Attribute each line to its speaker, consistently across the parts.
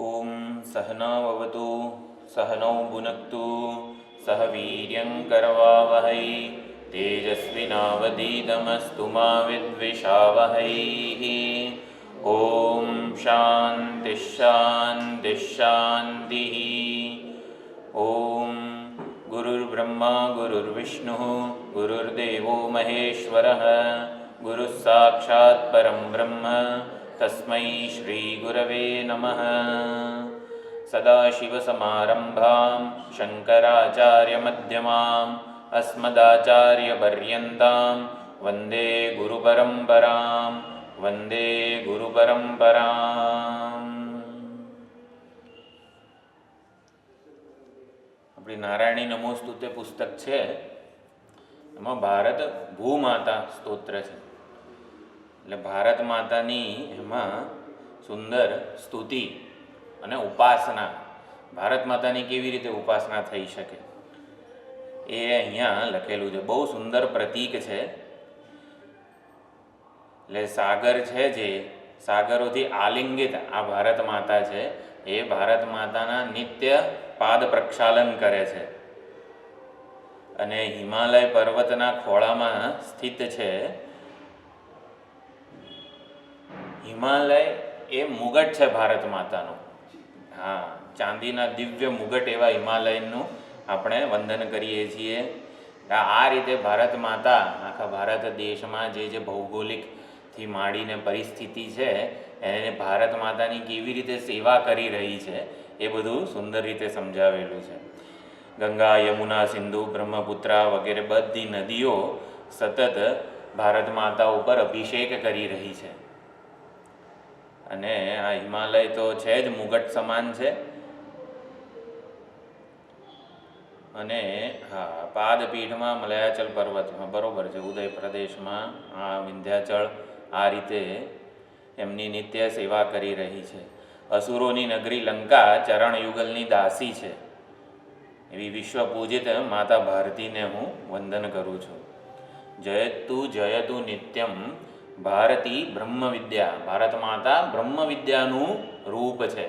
Speaker 1: ओम सहनाववतु सहनौ भुनक्तु सह वीर्यं करवावहै तेजस्विनावधीतमस्तु मा विद्विषावहै। ओम शांति शांति शांतिः। ओम गुरुर्ब्रह्मा गुरुर्विष्णुः गुरुर्देवो महेश्वरः गुरुः साक्षात् परं ब्रह्म तस्मै श्री गुरवे नमः। सदाशिवसमारम्भां शङ्कराचार्यमध्यमाम् अस्मदाचार्यपर्यन्तां वन्दे गुरुपरम्परां वन्दे गुरुपरम्पराम्। આપણી નારાયણી નમોસ્તુતે પુસ્તક છે, એમાં ભારત ભૂમાતા સ્તોત્ર છે. એટલે ભારત માતાની એમાં સુંદર સ્તુતિ અને ઉપાસના, ભારત માતાની કેવી રીતે ઉપાસના થઈ શકે એ અહીંયા લખેલું છે. બહુ સુંદર પ્રતીક છે. એટલે સાગર છે, જે સાગરોથી આલિંગિત આ ભારત માતા છે, એ ભારત માતાના નિત્ય પાદ પ્રક્ષાલન કરે છે અને હિમાલય પર્વતના ખોળામાં સ્થિત છે. હિમાલય એ મુગટ છે ભારત માતાનું. હા, ચાંદીના દિવ્ય મુગટ એવા હિમાલયનું આપણે વંદન કરીએ છીએ. આ રીતે ભારત માતા આખા ભારત દેશમાં જે ભૌગોલિકથી માંડીને પરિસ્થિતિ છે એને ભારત માતાની કેવી રીતે સેવા કરી રહી છે એ બધું સુંદર રીતે સમજાવેલું છે. ગંગા, યમુના, સિંધુ, બ્રહ્મપુત્રા વગેરે બધી નદીઓ સતત ભારત માતા ઉપર અભિષેક કરી રહી છે. અને આ હિમાલય તો છે જ મુગટ સમાન છે. અને હા, પાદપીઠમાં મલયાચલ પર્વતમાં, બરોબર છે, ઉદય પ્રદેશમાં આ વિંધ્યાચળ આ રીતે એમની નિત્ય સેવા કરી રહી છે. અસુરોની નગરી લંકા ચરણ યુગલની દાસી છે એવી વિશ્વ પૂજિત માતા ભારતીને હું વંદન કરું છું. જયતુ નિત્યમ ભારતી બ્રહ્મ વિદ્યા. ભારત માતા બ્રહ્મ વિદ્યાનું રૂપ છે.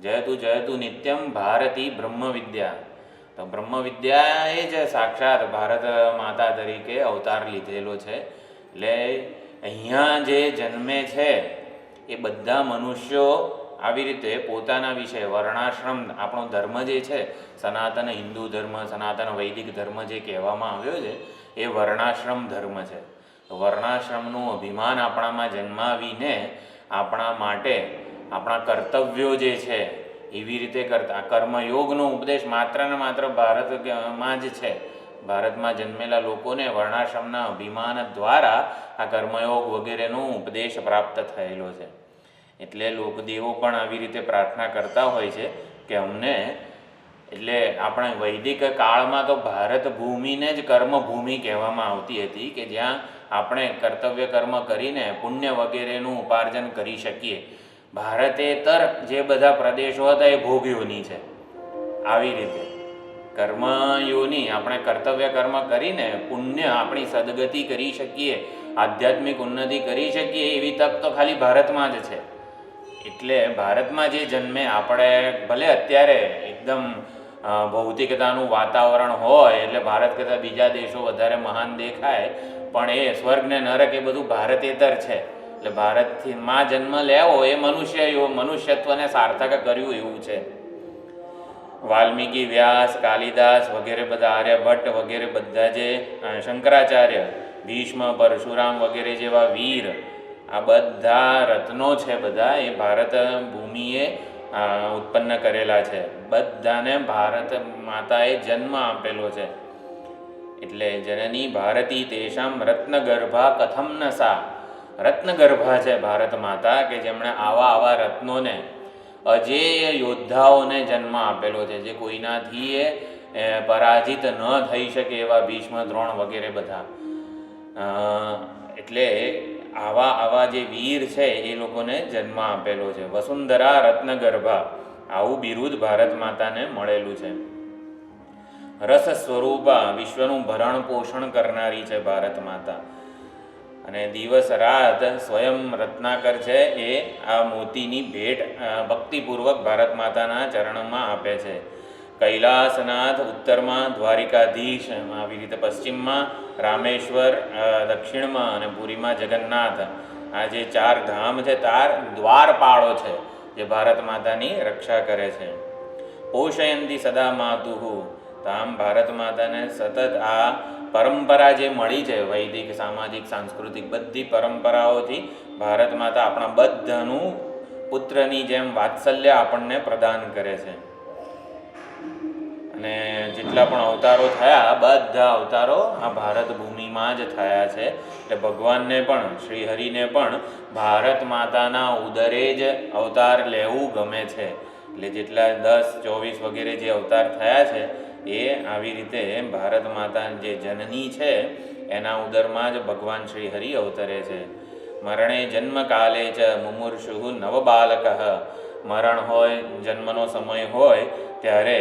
Speaker 1: જયતુ નિત્યમ ભારતી બ્રહ્મ વિદ્યા. તો બ્રહ્મ વિદ્યા એ જ સાક્ષાત ભારત માતા તરીકે અવતાર લીધેલો છે. એટલે અહીંયા જે જન્મે છે એ બધા મનુષ્યો આવી રીતે પોતાના વિશે વર્ણાશ્રમ, આપણો ધર્મ જે છે સનાતન હિન્દુ ધર્મ, સનાતન વૈદિક ધર્મ જે કહેવામાં આવ્યો છે એ વર્ણાશ્રમ ધર્મ છે. વર્ણાશ્રમનું અભિમાન આપણામાં જન્માવીને આપણા માટે આપણા કર્તવ્યો જે છે એવી રીતે કરતા કર્મયોગનો ઉપદેશ માત્ર ને માત્ર ભારતમાં જ છે. ભારતમાં જન્મેલા લોકોને વર્ણાશ્રમના અભિમાન દ્વારા આ કર્મયોગ વગેરેનો ઉપદેશ પ્રાપ્ત થયેલો છે. એટલે લોકદેવો પણ આવી રીતે પ્રાર્થના કરતા હોય છે કે અમને, એટલે આપણે વૈદિક કાળમાં તો ભારત ભૂમિને જ કર્મભૂમિ કહેવામાં આવતી હતી, કે જ્યાં આપણે કર્તવ્ય કર્મ કરીને પુણ્ય વગેરેનું ઉપાર્જન કરી શકીએ. ભારતેતર જે બધા પ્રદેશો હતા એ ભોગયોની છે. આવી રીતે કર્મયોની, આપણે કર્તવ્ય કર્મ કરીને પુણ્ય આપણી સદગતિ કરી શકીએ, આધ્યાત્મિક ઉન્નતિ કરી શકીએ એવી તક તો ખાલી ભારતમાં જ છે. એટલે ભારતમાં જે જન્મે, આપણે ભલે અત્યારે એકદમ ભૌતિકતાનું વાતાવરણ હોય એટલે ભારત કરતાં બીજા દેશો વધારે મહાન દેખાય, પણ એ સ્વર્ગ ને નરક એ બધું ભારતેતર છે. એટલે ભારતથી માં જન્મ લેવો એ મનુષ્યત્વને સાર્થક કર્યું એવું છે. વાલ્મીકી, વ્યાસ, કાલિદાસ વગેરે બધા, આર્યભટ્ટ વગેરે બધા, જે શંકરાચાર્ય, ભીષ્મ, પરશુરામ વગેરે જેવા વીર, આ બધા રત્નો છે, બધા એ ભારત ભૂમિએ ઉત્પન્ન કરેલા છે. બધાને ભારત માતાએ જન્મ આપેલો છે. એટલે જનની ભારતી તેષામ રત્નગર્ભા કથમ ન સા. રત્નગર્ભા છે ભારત માતા, કે જેમણે આવા રત્નોને, અજેય યોદ્ધાઓને જન્મ આપેલો છે, જે કોઈનાથી એ પરાજિત ન થઈ શકે એવા ભીષ્મ, દ્રોણ વગેરે બધા. એટલે આવા જે વીર છે એ લોકોને જન્મ આપેલો છે. વસુંધરા રત્નગર્ભા, આવું બિરુદ ભારત માતાને મળેલું છે. રસ સ્વરૂપા, વિશ્વનું ભરણ પોષણ કરનારી છે ભારત માતા. અને દિવસ રાત સ્વયં રત્નાકર છે એ આ મોતીની ભેટ ભક્તિપૂર્વક ભારત માતાના ચરણમાં આપે છે. કૈલાસનાથ ઉત્તરમાં, દ્વારિકાધીશ આવી રીતે પશ્ચિમમાં, રામેશ્વર દક્ષિણમાં અને પુરીમાં જગન્નાથ. આ જે 4 ધામ છે, દ્વારપાળો છે જે ભારત માતાની રક્ષા કરે છે. પોષયંતી સદા માતુહુ, તો આમ ભારત માતાને સતત આ પરંપરા જે મળી છે, વૈદિક, સામાજિક, સાંસ્કૃતિક બધી પરંપરાઓથી ભારત માતા આપણા બધાનું પુત્રની જેમ વાત્સલ્ય આપણને પ્રદાન કરે છે. અને જેટલા પણ અવતારો થયા, બધા અવતારો આ ભારત ભૂમિમાં જ થયા છે. એટલે ભગવાનને પણ, શ્રી હરિને પણ ભારત માતાના ઉદરે જ અવતાર લેવું ગમે છે. એટલે જેટલા 10, 24 વગેરે જે અવતાર થયા છે એ આવી રીતે ભારત માતા જે જનની છે એના ઉદરમાં જ ભગવાન શ્રી હરિ અવતરે છે. મરણે જન્મ કાલે ચ મુમુર્ષુ નવબાલક, મરણ હોય, જન્મનો સમય હોય ત્યારે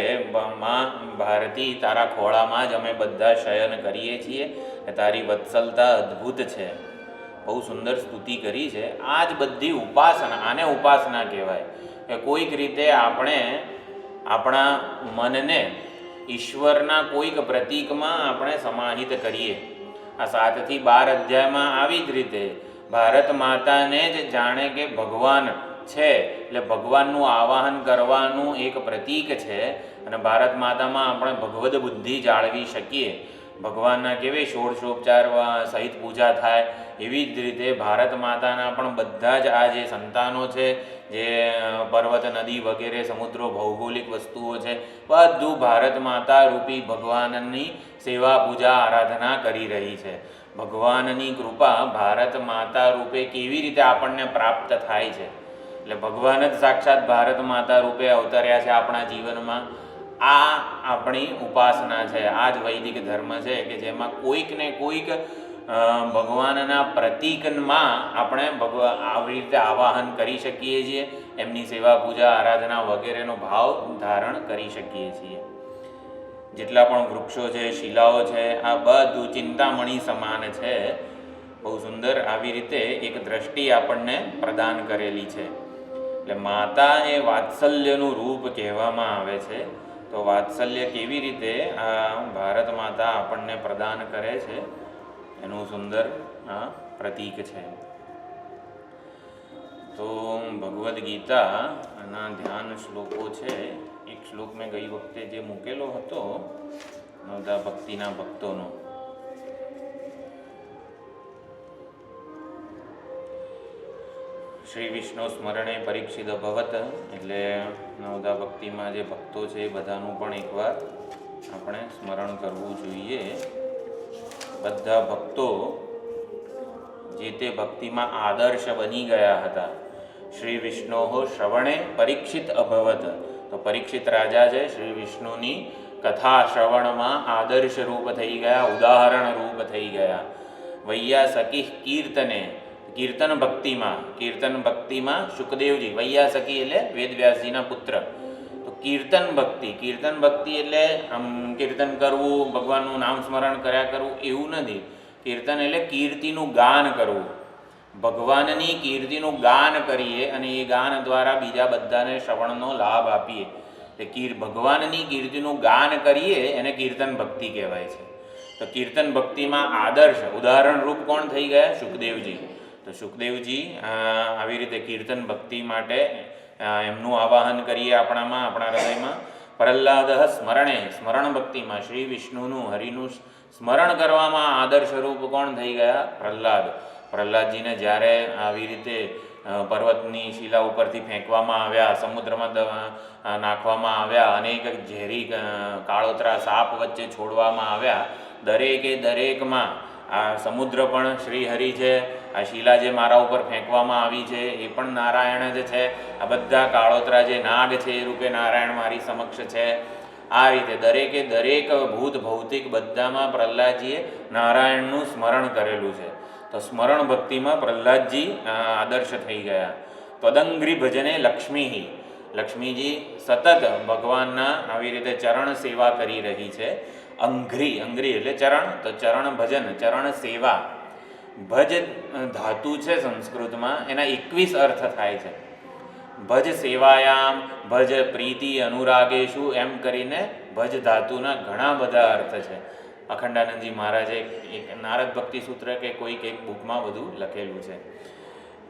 Speaker 1: માં ભારતી તારા ખોળામાં જ અમે બધા શયન કરીએ છીએ. તારી વત્સલતા અદ્ભુત છે. બહુ સુંદર સ્તુતિ કરી છે. આ જ બધી ઉપાસના, આને ઉપાસના કહેવાય કે કોઈક રીતે આપણે આપણા મનને ઈશ્વરના કોઈક પ્રતીકમાં આપણે સમાહિત કરીએ. આ 7 થી 12 અધ્યાયમાં આવી જ રીતે ભારત માતાને જ જાણે કે ભગવાન છે, એટલે ભગવાનનું આવાહન કરવાનું એક પ્રતીક છે. અને ભારત માતામાં આપણે ભગવદ બુદ્ધિ જાળવી શકીએ. ભગવાનના કેવી ષોડશોપચાર સહિત પૂજા થાય, એવી જ રીતે ભારત માતાના પણ બધા જ આ જે સંતાનો છે, જે પર્વત, નદી વગેરે સમુદ્રો, ભૌગોલિક વસ્તુઓ છે, બધું ભારત માતા રૂપી ભગવાનની સેવા, પૂજા, આરાધના કરી રહી છે. ભગવાનની કૃપા ભારત માતા રૂપે કેવી રીતે આપણને પ્રાપ્ત થાય છે? એટલે ભગવાન જ સાક્ષાત ભારત માતા રૂપે અવતર્યા છે આપણા જીવનમાં. આ આપણી ઉપાસના છે. આ જ વૈદિક ધર્મ છે કે જેમાં કોઈક ને કોઈક ભગવાનના પ્રતીકમાં આપણે આવી રીતે આવાહન કરી શકીએ છીએ. એમની સેવા, પૂજા, આરાધના વગેરેનો ભાવ ધારણ કરી શકીએ છીએ. જેટલા પણ વૃક્ષો છે, શિલાઓ છે, આ બધું ચિંતામણી સમાન છે. બહુ સુંદર આવી રીતે એક દ્રષ્ટિ આપણને પ્રદાન કરેલી છે. એટલે માતા એ વાત્સલ્યનું રૂપ કહેવામાં આવે છે. તો વાત્સલ્ય કેવી રીતે આ ભારત માતા આપણને પ્રદાન કરે છે એનું સુંદર પ્રતીક છે. તો ભગવદ્ ગીતાના ધ્યાન શ્લોકો છે. એક શ્લોક મેં ગઈ વખતે જે મૂકેલો હતો નવદા ભક્તિના ભક્તોનો, શ્રી વિષ્ણુ સ્મરણે પરીક્ષિત ભવત, એટલે નવદા ભક્તિમાં જે ભક્તો છે એ બધાનું પણ એકવાર આપણે સ્મરણ કરવું જોઈએ. બધા ભક્તો જે તે ભક્તિમાં આદર્શ બની ગયા હતા. શ્રી વિષ્ણુ શ્રવણે પરીક્ષિત અભવત, તો પરીક્ષિત રાજા છે શ્રી વિષ્ણુની કથા શ્રવણમાં આદર્શ રૂપ થઈ ગયા, ઉદાહરણ રૂપ થઈ ગયા. વૈયાસકી કીર્તને, કીર્તન ભક્તિમાં શુકદેવજી, વૈયાસકી એટલે વેદવ્યાસજીના પુત્ર. તો કીર્તન ભક્તિ એટલે આમ કીર્તન કરવું, ભગવાનનું નામ સ્મરણ કર્યા કરવું એવું નથી. કીર્તન એટલે કીર્તિનું ગાન કરવું. ભગવાનની કીર્તિનું ગાન કરીએ અને એ ગાન દ્વારા બીજા બધાને શ્રવણનો લાભ આપીએ. એટલે ભગવાનની કીર્તિનું ગાન કરીએ એને કીર્તન ભક્તિ કહેવાય છે. તો કીર્તન ભક્તિમાં આદર્શ ઉદાહરણ રૂપ કોણ થઈ ગયા? શુકદેવજી. તો શુકદેવજી આવી રીતે કીર્તન ભક્તિ માટે એમનું આવાહન કરીએ આપણામાં, આપણા હૃદયમાં. પ્રહલાદ સ્મરણ ભક્તિમાં શ્રી વિષ્ણુનું, હરિનું સ્મરણ કરવામાં આદર્શ રૂપ કોણ થઈ ગયા? પ્રહલાદજીને જ્યારે આવી રીતે પર્વતની શિલા ઉપરથી ફેંકવામાં આવ્યા, સમુદ્રમાં નાખવામાં આવ્યા, અનેક ઝેરી કાળોતરા સાપ વચ્ચે છોડવામાં આવ્યા, દરેકમાં આ સમુદ્ર પણ શ્રી હરિ છે, આ શિલા જે મારા ઉપર ફેંકવામાં આવી છે એ પણ નારાયણ જ છે, આ બધા કાળોતરા જે નાગ છે એ રૂપે નારાયણ મારી સમક્ષ છે. આ રીતે દરેક ભૂત ભૌતિક બધામાં પ્રહલાદજીએ નારાયણનું સ્મરણ કરેલું છે. તો સ્મરણ ભક્તિમાં પ્રહલાદજી આદર્શ થઈ ગયા. ત્વદંઘ્રી ભજને લક્ષ્મીજી સતત ભગવાનના આવી રીતે ચરણ સેવા કરી રહી છે. અંઘ્રી એટલે ચરણ, તો ચરણ ભજન, ચરણ સેવા. ભજ ધાતુ છે સંસ્કૃતમાં, એના 21 અર્થ થાય છે. ભજ સેવાયામ, ભજ પ્રીતિ અનુરાગેશુ, એમ કરીને ભજ ધાતુના ઘણા બધા અર્થ છે. અખંડાનંદજી મહારાજે એક નારદ ભક્તિ સૂત્ર કે કોઈક એક બુકમાં બધું લખેલું છે.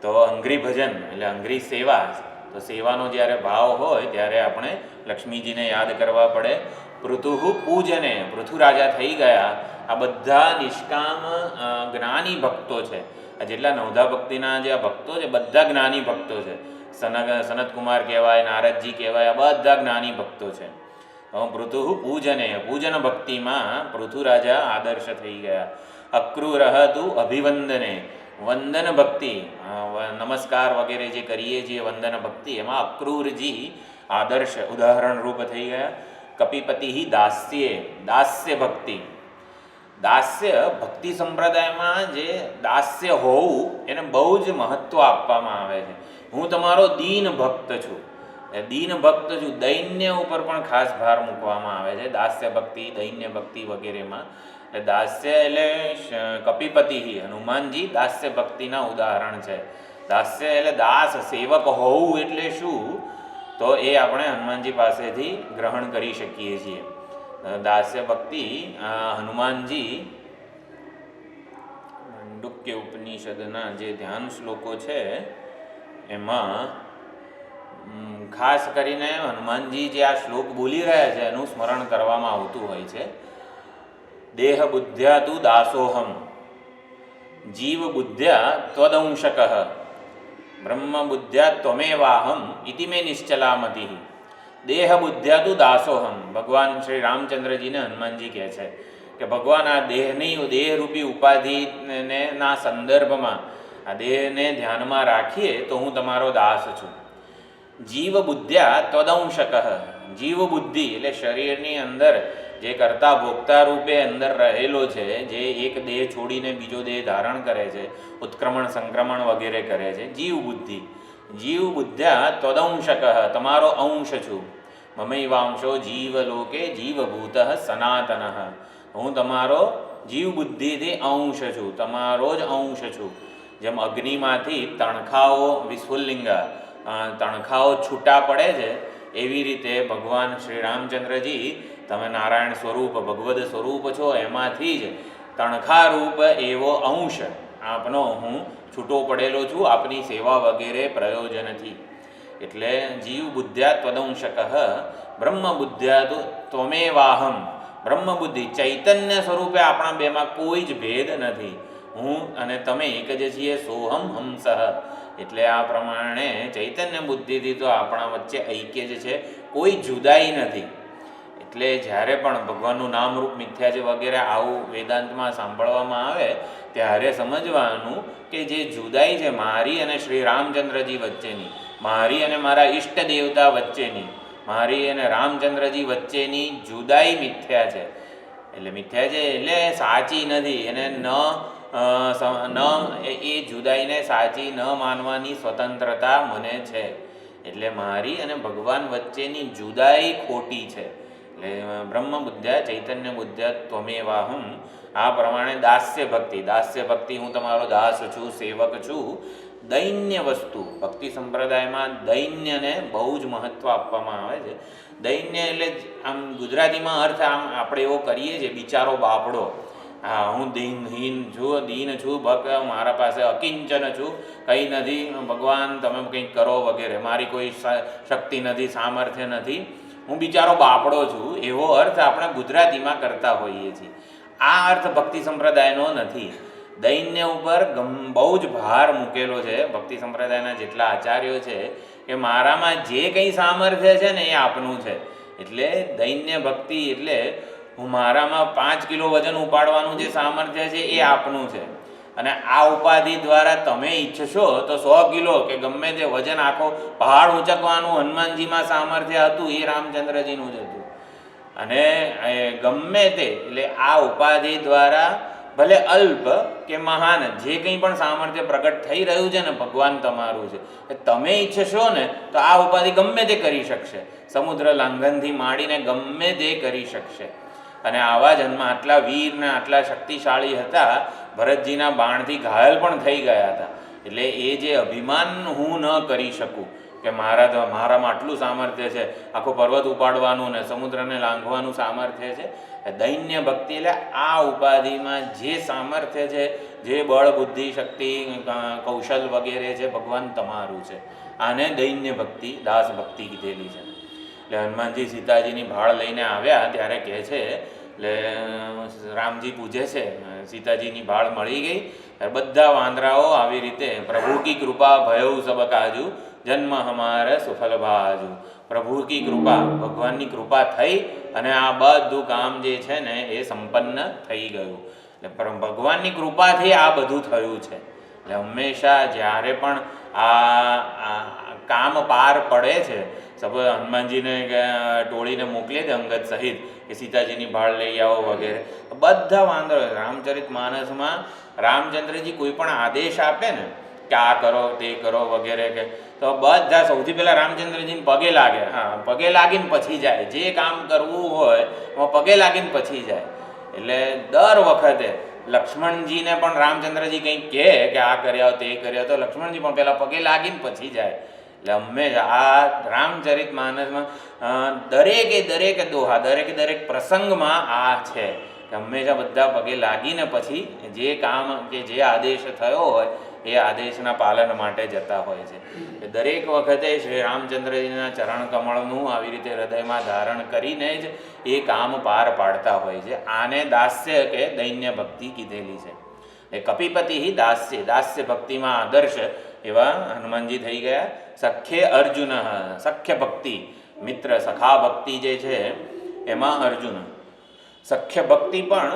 Speaker 1: તો અંઘ્રી ભજન એટલે અંઘ્રી સેવા, તો સેવાનો જ્યારે ભાવ હોય ત્યારે આપણે લક્ષ્મીજીને યાદ કરવા પડે. પૃથુઃ પૂજને, પૃથુ રાજા થઈ ગયા. આ બધા નિષ્કામ જ્ઞાની ભક્તો છે. આ જેટલા નવધા ભક્તિના જે આ ભક્તો છે બધા જ્ઞાની ભક્તો છે. સનતકુમાર કહેવાય, નારદજી કહેવાય, આ બધા જ્ઞાની ભક્તો છે. પૃથુઃ પૂજને, પૂજન ભક્તિમાં પૃથુ રાજા આદર્શ થઈ ગયા. અક્રૂરઃ તુ અભિવંદને, વંદન ભક્તિ, નમસ્કાર વગેરે જે કરીએ છીએ વંદન ભક્તિ, એમાં અક્રૂરજી આદર્શ ઉદાહરણરૂપ થઈ ગયા. કપિપતિ દાસ્યે, દાસ્ય ભક્તિ, દાસ્ય ભક્તિ સંપ્રદાયમાં જે દાસ્ય હોવું એને બહુ જ મહત્ત્વ આપવામાં આવે છે. હું તમારો દીન ભક્ત છું, દીન ભક્ત છું, દૈન્ય ઉપર પણ ખાસ ભાર મૂકવામાં આવે છે. દાસ્ય ભક્તિ, દૈન્ય ભક્તિ વગેરેમાં. એટલે દાસ્ય એટલે કપિપતિ, હનુમાનજી દાસ્ય ભક્તિના ઉદાહરણ છે. દાસ્ય એટલે દાસ, સેવક હોવું એટલે શું, તો એ આપણે હનુમાનજી પાસેથી ગ્રહણ કરી શકીએ છીએ. દાસ્ય ભક્તિ હનુમાનજી માંડુક્ય ઉપનિષદના જે ધ્યાન શ્લોકો છે એમાં ખાસ કરીને હનુમાનજી જે આ શ્લોક બોલી રહ્યા છે એનું સ્મરણ કરવામાં આવતું હોય છે. દેહ બુદ્ધ્યા તુ દાસોહમ, જીવ બુદ્ધ્યા ત્વદંશક, બ્રહ્મ બુદ્ધ્યા ત્વમેવાહમ ઇતિ મે નિશ્ચલામતિ. દેહ બુદ્ધ્યા તુ દાસોહમ, ભગવાન શ્રી રામચંદ્રજીને હનુમાનજી કહે છે કે ભગવાન આ દેહની, દેહરૂપી ઉપાધિને ના સંદર્ભમાં આ દેહને ધ્યાનમાં રાખીએ તો હું તમારો દાસ છું. જીવ બુદ્ધ્યા ત્વદંશક, જીવ બુદ્ધિ એટલે શરીરની અંદર જે કરતા ભોગતા રૂપે અંદર રહેલો છે, જે એક દેહ છોડીને બીજો દેહ ધારણ કરે છે, ઉત્ક્રમણ સંક્રમણ વગેરે કરે છે, જીવ બુદ્ધિ. જીવ બુદ્ધ્યા ત્વદંશક, તમારો અંશ છું. મમૈવાંશો જીવલોકે જીવભૂત સનાતન, હું તમારો જીવ બુદ્ધિથી અંશ છું, તમારો જ અંશ છું. જેમ અગ્નિમાંથી તણખાઓ, વિસ્ફુલ્લિંગા તણખાઓ છૂટા પડે છે, એવી રીતે ભગવાન શ્રી રામચંદ્રજી તમે નારાયણ સ્વરૂપ, ભગવદ સ્વરૂપ છો, એમાંથી જ તણખારૂપ એવો અંશ આપનો હું છૂટો પડેલો છું આપની સેવા વગેરે પ્રયોજનથી. એટલે જીવ બુદ્ધ્યા ત્વદંશક, બ્રહ્મ બુદ્ધ્યા તુ ત્વમેવાહમ, બ્રહ્મ બુદ્ધિ ચૈતન્ય સ્વરૂપે આપણા બેમાં કોઈ જ ભેદ નથી. હું અને તમે એક જ છીએ. સોહમ હંસઃ, એટલે આ પ્રમાણે ચૈતન્ય બુદ્ધિથી તો આપણા વચ્ચે ઐક્ય જ છે, કોઈ જુદાઈ નથી. એટલે જ્યારે પણ ભગવાનનું નામરૂપ મિથ્યા છે વગેરે આવું વેદાંતમાં સાંભળવામાં આવે ત્યારે સમજવાનું કે જે જુદાઈ છે મારી અને શ્રી રામચંદ્રજી વચ્ચેની, મારી અને મારા ઈષ્ટ દેવતા વચ્ચેની, મારી અને રામચંદ્રજી વચ્ચેની જુદાઈ મિથ્યા છે. એટલે મિથ્યા છે એટલે સાચી નથી. એને એ જુદાઈને સાચી ન માનવાની સ્વતંત્રતા મને છે. એટલે મારી અને ભગવાન વચ્ચેની જુદાઈ ખોટી છે. એટલે બ્રહ્મ બુદ્ધ્યા ચૈતન્ય બુદ્ધ્યા ત્વમેવાહમ. આ પ્રમાણે દાસ્ય ભક્તિ, દાસ્ય ભક્તિ હું તમારો દાસ છું, સેવક છું. દૈન્ય વસ્તુ, ભક્તિ સંપ્રદાયમાં દૈન્યને બહુ જ મહત્ત્વ આપવામાં આવે છે. દૈન્ય એટલે આમ ગુજરાતીમાં અર્થ આમ આપણે એવો કરીએ છીએ, બિચારો બાપડો. હા, હું દીનહીન છું, દીન છું, ભક્ત, મારા પાસે અકિંચન છું, કંઈ નથી, ભગવાન તમે કંઈક કરો વગેરે, મારી કોઈ શક્તિ નથી, સામર્થ્ય નથી, હું બિચારો બાપડો છું, એવો અર્થ આપણે ગુજરાતીમાં કરતા હોઈએ છીએ. આ અર્થ ભક્તિ સંપ્રદાયનો નથી. દૈન્ય ઉપર બહુ જ ભાર મૂકેલો છે ભક્તિ સંપ્રદાયના જેટલા આચાર્યો છે કે મારામાં જે કંઈ સામર્થ્ય છે ને એ આપનું છે. એટલે દૈન્ય ભક્તિ એટલે હું મારામાં 5 કિલો વજન ઉપાડવાનું જે સામર્થ્ય છે એ આપનું છે, અને આ ઉપાધિ દ્વારા તમે ઈચ્છશો તો 100 કિલો કે ગમે તે વજન આખો પહાડ ઉંચકવાનું હનુમાનજીમાં સામર્થ્ય હતું, એ રામચંદ્રજીનું જ હતું. અને ગમે તે એટલે આ ઉપાધિ દ્વારા ભલે અલ્પ કે મહાન જે કંઈ પણ સામર્થ્ય પ્રગટ થઈ રહ્યું છે ને ભગવાન તમારું છે. તમે ઈચ્છશો ને તો આ ઉપાધિ ગમે તે કરી શકશે, સમુદ્ર લાંઘનથી માંડીને ગમે તે કરી શકશે. અને આવા જન્મ આટલા વીર ને આટલા શક્તિશાળી હતા, ભરતજીના બાણથી ઘાયલ પણ થઈ ગયા હતા. એટલે એ જે અભિમાન હું ન કરી શકું કે મારામાં આટલું સામર્થ્ય છે, આખો પર્વત ઉપાડવાનું ને સમુદ્રને લાંઘવાનું સામર્થ્ય છે. દૈન્ય ભક્તિ એટલે આ ઉપાધિમાં જે સામર્થ્ય છે, જે બળ બુદ્ધિ શક્તિ કૌશલ વગેરે છે, ભગવાન તમારું છે. આને દૈન્ય ભક્તિ દાસ ભક્તિ કીધેલી છે. એટલે હનુમાનજી સીતાજીની ભાળ લઈને આવ્યા ત્યારે કહે છે, એટલે રામજી પૂજે છે, સીતાજીની ભાળ મળી ગઈ. બધા વાંદરાઓ આવી રીતે પ્રભુ કી કૃપા ભયઉ સબ કાજુ જન્મ હમારે સુફલ ભાજુ. પ્રભુ કી કૃપા, ભગવાનની કૃપા થઈ અને આ બધું કામ જે છે ને એ સંપન્ન થઈ ગયું. એટલે ભગવાનની કૃપાથી આ બધું થયું છે. એટલે હંમેશા જ્યારે પણ આ કામ પાર પડે છે, સપોઝ હનુમાનજીને ટોળીને મોકલે છે અંગદ સહિત કે સીતાજીની ભાળ લઈ આવો વગેરે, બધા વાંદરો રામચરિત માનસમાં રામચંદ્રજી કોઈ પણ આદેશ આપે ને કે આ કરો તે કરો વગેરે કે તો બધા સૌથી પહેલાં રામચંદ્રજીને પગે લાગે. હા, પગે લાગીને પછી જાય. જે કામ કરવું હોય એમાં પગે લાગીને પછી જાય. એટલે દર વખતે લક્ષ્મણજીને પણ રામચંદ્રજી કંઈક કહે કે આ કર્યા તે કર્યા તો લક્ષ્મણજી પણ પહેલાં પગે લાગીને પછી જાય. એટલે હંમેશા આ રામચરિત માનસમાં દરેક દોહા, દરેક પ્રસંગમાં આ છે કે હંમેશા બધા પગે લાગીને પછી જે કામ કે જે આદેશ થયો હોય એ આદેશના પાલન માટે જતા હોય છે. દરેક વખતે શ્રી રામચંદ્રજીના ચરણ કમળનું આવી રીતે હૃદયમાં ધારણ કરીને જ એ કામ પાર પાડતા હોય છે. આને દાસ્ય કે દૈન્ય ભક્તિ કીધેલી છે. એ કપિપતિ દાસ્ય, દાસ્ય ભક્તિમાં આદર્શ એવા હનુમાનજી થઈ ગયા. સખ્ય અર્જુન, સખ્ય ભક્તિ, મિત્ર સખા ભક્તિ જે છે એમાં અર્જુન. સખ્ય ભક્તિ પણ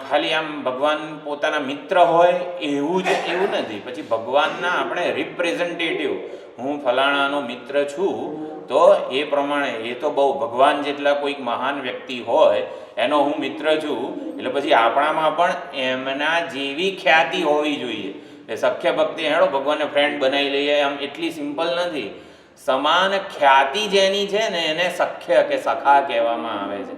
Speaker 1: ખાલી આમ ભગવાન પોતાના મિત્ર હોય એવું નથી. પછી ભગવાનના આપણે રિપ્રેઝેન્ટેટિવ, હું ફલાણાનો મિત્ર છું તો એ પ્રમાણે એ તો બહુ ભગવાન જેટલા કોઈક મહાન વ્યક્તિ હોય એનો હું મિત્ર છું એટલે પછી આપણામાં પણ એમના જેવી ખ્યાતિ હોવી જોઈએ. એ સખ્ય ભક્તિ હેડો ભગવાનને ફ્રેન્ડ બનાવી લઈએ આમ એટલી સિમ્પલ નથી. સમાન ખ્યાતિ જેની છે ને એને સખ્ય કે સખા કહેવામાં આવે છે.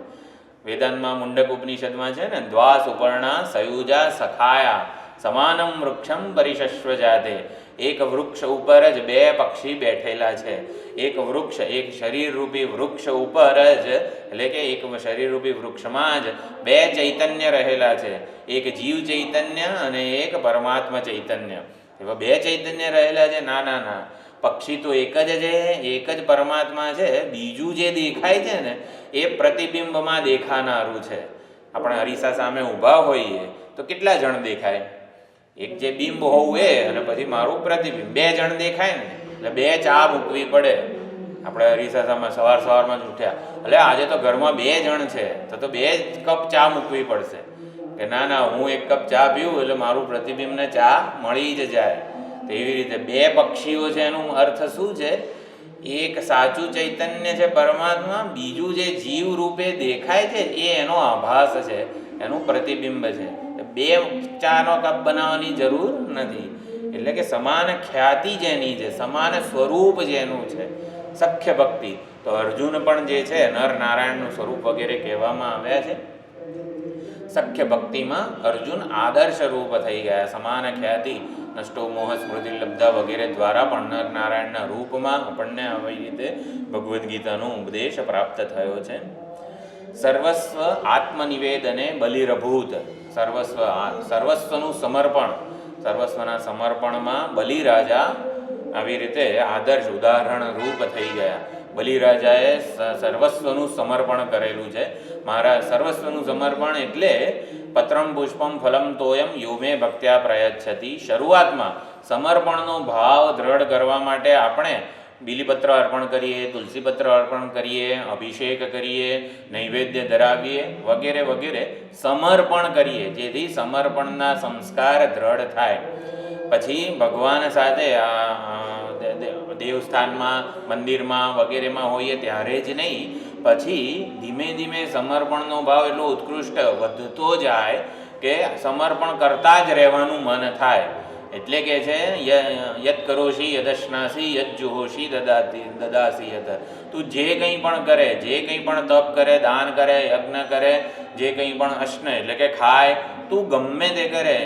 Speaker 1: વેદાંતમાં મુંડક ઉપનિષદમાં છે ને, દ્વા સુપર્ણા સયુજા સખાયા સમાનમ વૃક્ષમ પરિશસ્વ જાતે. એક વૃક્ષ ઉપર જ બે પક્ષી બેઠેલા છે. એક વૃક્ષ, એક શરીરરૂપી વૃક્ષ ઉપર જ, એટલે કે એક શરીરરૂપી વૃક્ષમાં જ બે ચૈતન્ય રહેલા છે. એક જીવ ચૈતન્ય અને એક પરમાત્મા ચૈતન્ય. એવા બે ચૈતન્ય રહેલા છે. ના પક્ષી તો એક જ છે, એક જ પરમાત્મા છે. બીજું જે દેખાય છે ને એ પ્રતિબિંબમાં દેખાનારું છે. આપણે અરીસા સામે ઊભા હોઈએ તો કેટલા જણ દેખાય? એક જે બિંબ હોવું એ અને પછી મારું પ્રતિબિંબ, બે જણ દેખાય ને. એટલે બે ચા મૂકવી પડે. આપણે અરીસા સામે સવારમાં જ ઉઠ્યા, એટલે આજે તો ઘરમાં બે જણ છે તો બે કપ ચા મૂકવી પડશે કે ના હું એક કપ ચા પીવું એટલે મારું પ્રતિબિંબને ચા મળી જ જાય. તો એવી રીતે બે પક્ષીઓ છે. એનું અર્થ શું છે? એક સાચું ચૈતન્ય છે પરમાત્મા, બીજું જે જીવ રૂપે દેખાય છે એ એનો આભાસ છે, એનું પ્રતિબિંબ છે. બે ચાનો કપ બનાવવાની જરૂર નથી. એટલે કે સમાન ખ્યાતિ જેની છે, સમાન સ્વરૂપ જેનું છે, સખ્ય ભક્તિ. તો અર્જુન પણ જે છે નર નારાયણનું સ્વરૂપ વગેરે કહેવામાં આવ્યા છે. સખ્ય ભક્તિમાં અર્જુન આદર્શ રૂપ થઈ ગયા. સમાન ખ્યાતિ, નષ્ટો મોહ સ્મૃતિ લબ્ધા વગેરે દ્વારા પણ નર નારાયણના રૂપમાં આપણને આવી રીતે ભગવદ્ ગીતાનો ઉપદેશ પ્રાપ્ત થયો છે. સર્વસ્વ આત્મનિવેદને બલિરભૂત. સર્વસ્વનું સમર્પણ, સર્વસ્વના સમર્પણમાં બલિરાજા આવી રીતે આદર્શ ઉદાહરણ રૂપ થઈ ગયા. બલિરાજાએ સર્વસ્વનું સમર્પણ કરેલું છે. મારા સર્વસ્વનું સમર્પણ એટલે પત્રમ પુષ્પમ ફલમ તોયમ યોમે ભક્ત્યા પ્રયચ્છતિ. શરૂઆતમાં સમર્પણનો ભાવ દ્રઢ કરવા માટે આપણે બીલીપત્ર અર્પણ કરીએ, તુલસીપત્ર અર્પણ કરીએ, અભિષેક કરીએ, નૈવેદ્ય ધરાવીએ વગેરે વગેરે સમર્પણ કરીએ, જેથી સમર્પણના સંસ્કાર દ્રઢ થાય. પછી ભગવાન સાથે દેવસ્થાનમાં, મંદિરમાં વગેરેમાં હોઈએ ત્યારે જ નહીં, પછી ધીમે ધીમે સમર્પણનો ભાવ એટલો ઉત્કૃષ્ટ વધતો જાય કે સમર્પણ કરતાં જ રહેવાનું મન થાય. એટલે કે છે યત કરોશી યદશ્નાસી યત જુહોશી દદાસી યત. તું જે કંઈ પણ કરે, જે કંઈ પણ તપ કરે, દાન કરે, યજ્ઞ કરે, જે કંઈ પણ અશ્ન એટલે કે ખાય, તું ગમે તે કરે,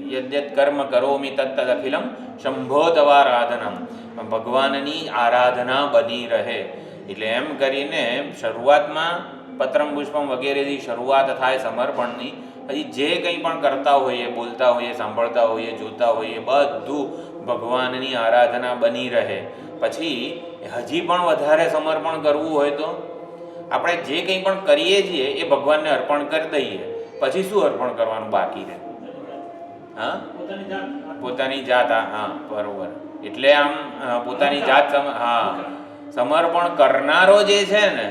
Speaker 1: યદ્યત કર્મ કરોમિ તત્તદ અખિલમ શંભો તવારાધનમ, ભગવાનની આરાધના બની રહે. એટલે એમ કરીને શરૂઆતમાં પત્રમ પુષ્પમ વગેરેથી શરૂઆત થાય સમર્પણની. પછી જે કંઈ પણ કરતા હોઈએ, બોલતા હોઈએ, સાંભળતા હોઈએ, જોતા હોઈએ, બધું ભગવાનની આરાધના બની રહે. પછી હજી પણ વધારે સમર્પણ કરવું હોય તો આપણે જે કંઈ પણ કરીએ છીએ એ ભગવાનને અર્પણ કરી દઈએ. પછી શું અર્પણ કરવાનું બાકી રહે? હા, પોતાની જાત. હા, બરોબર. એટલે આમ પોતાની જાત સમર્પણ કરનારો જે છે ને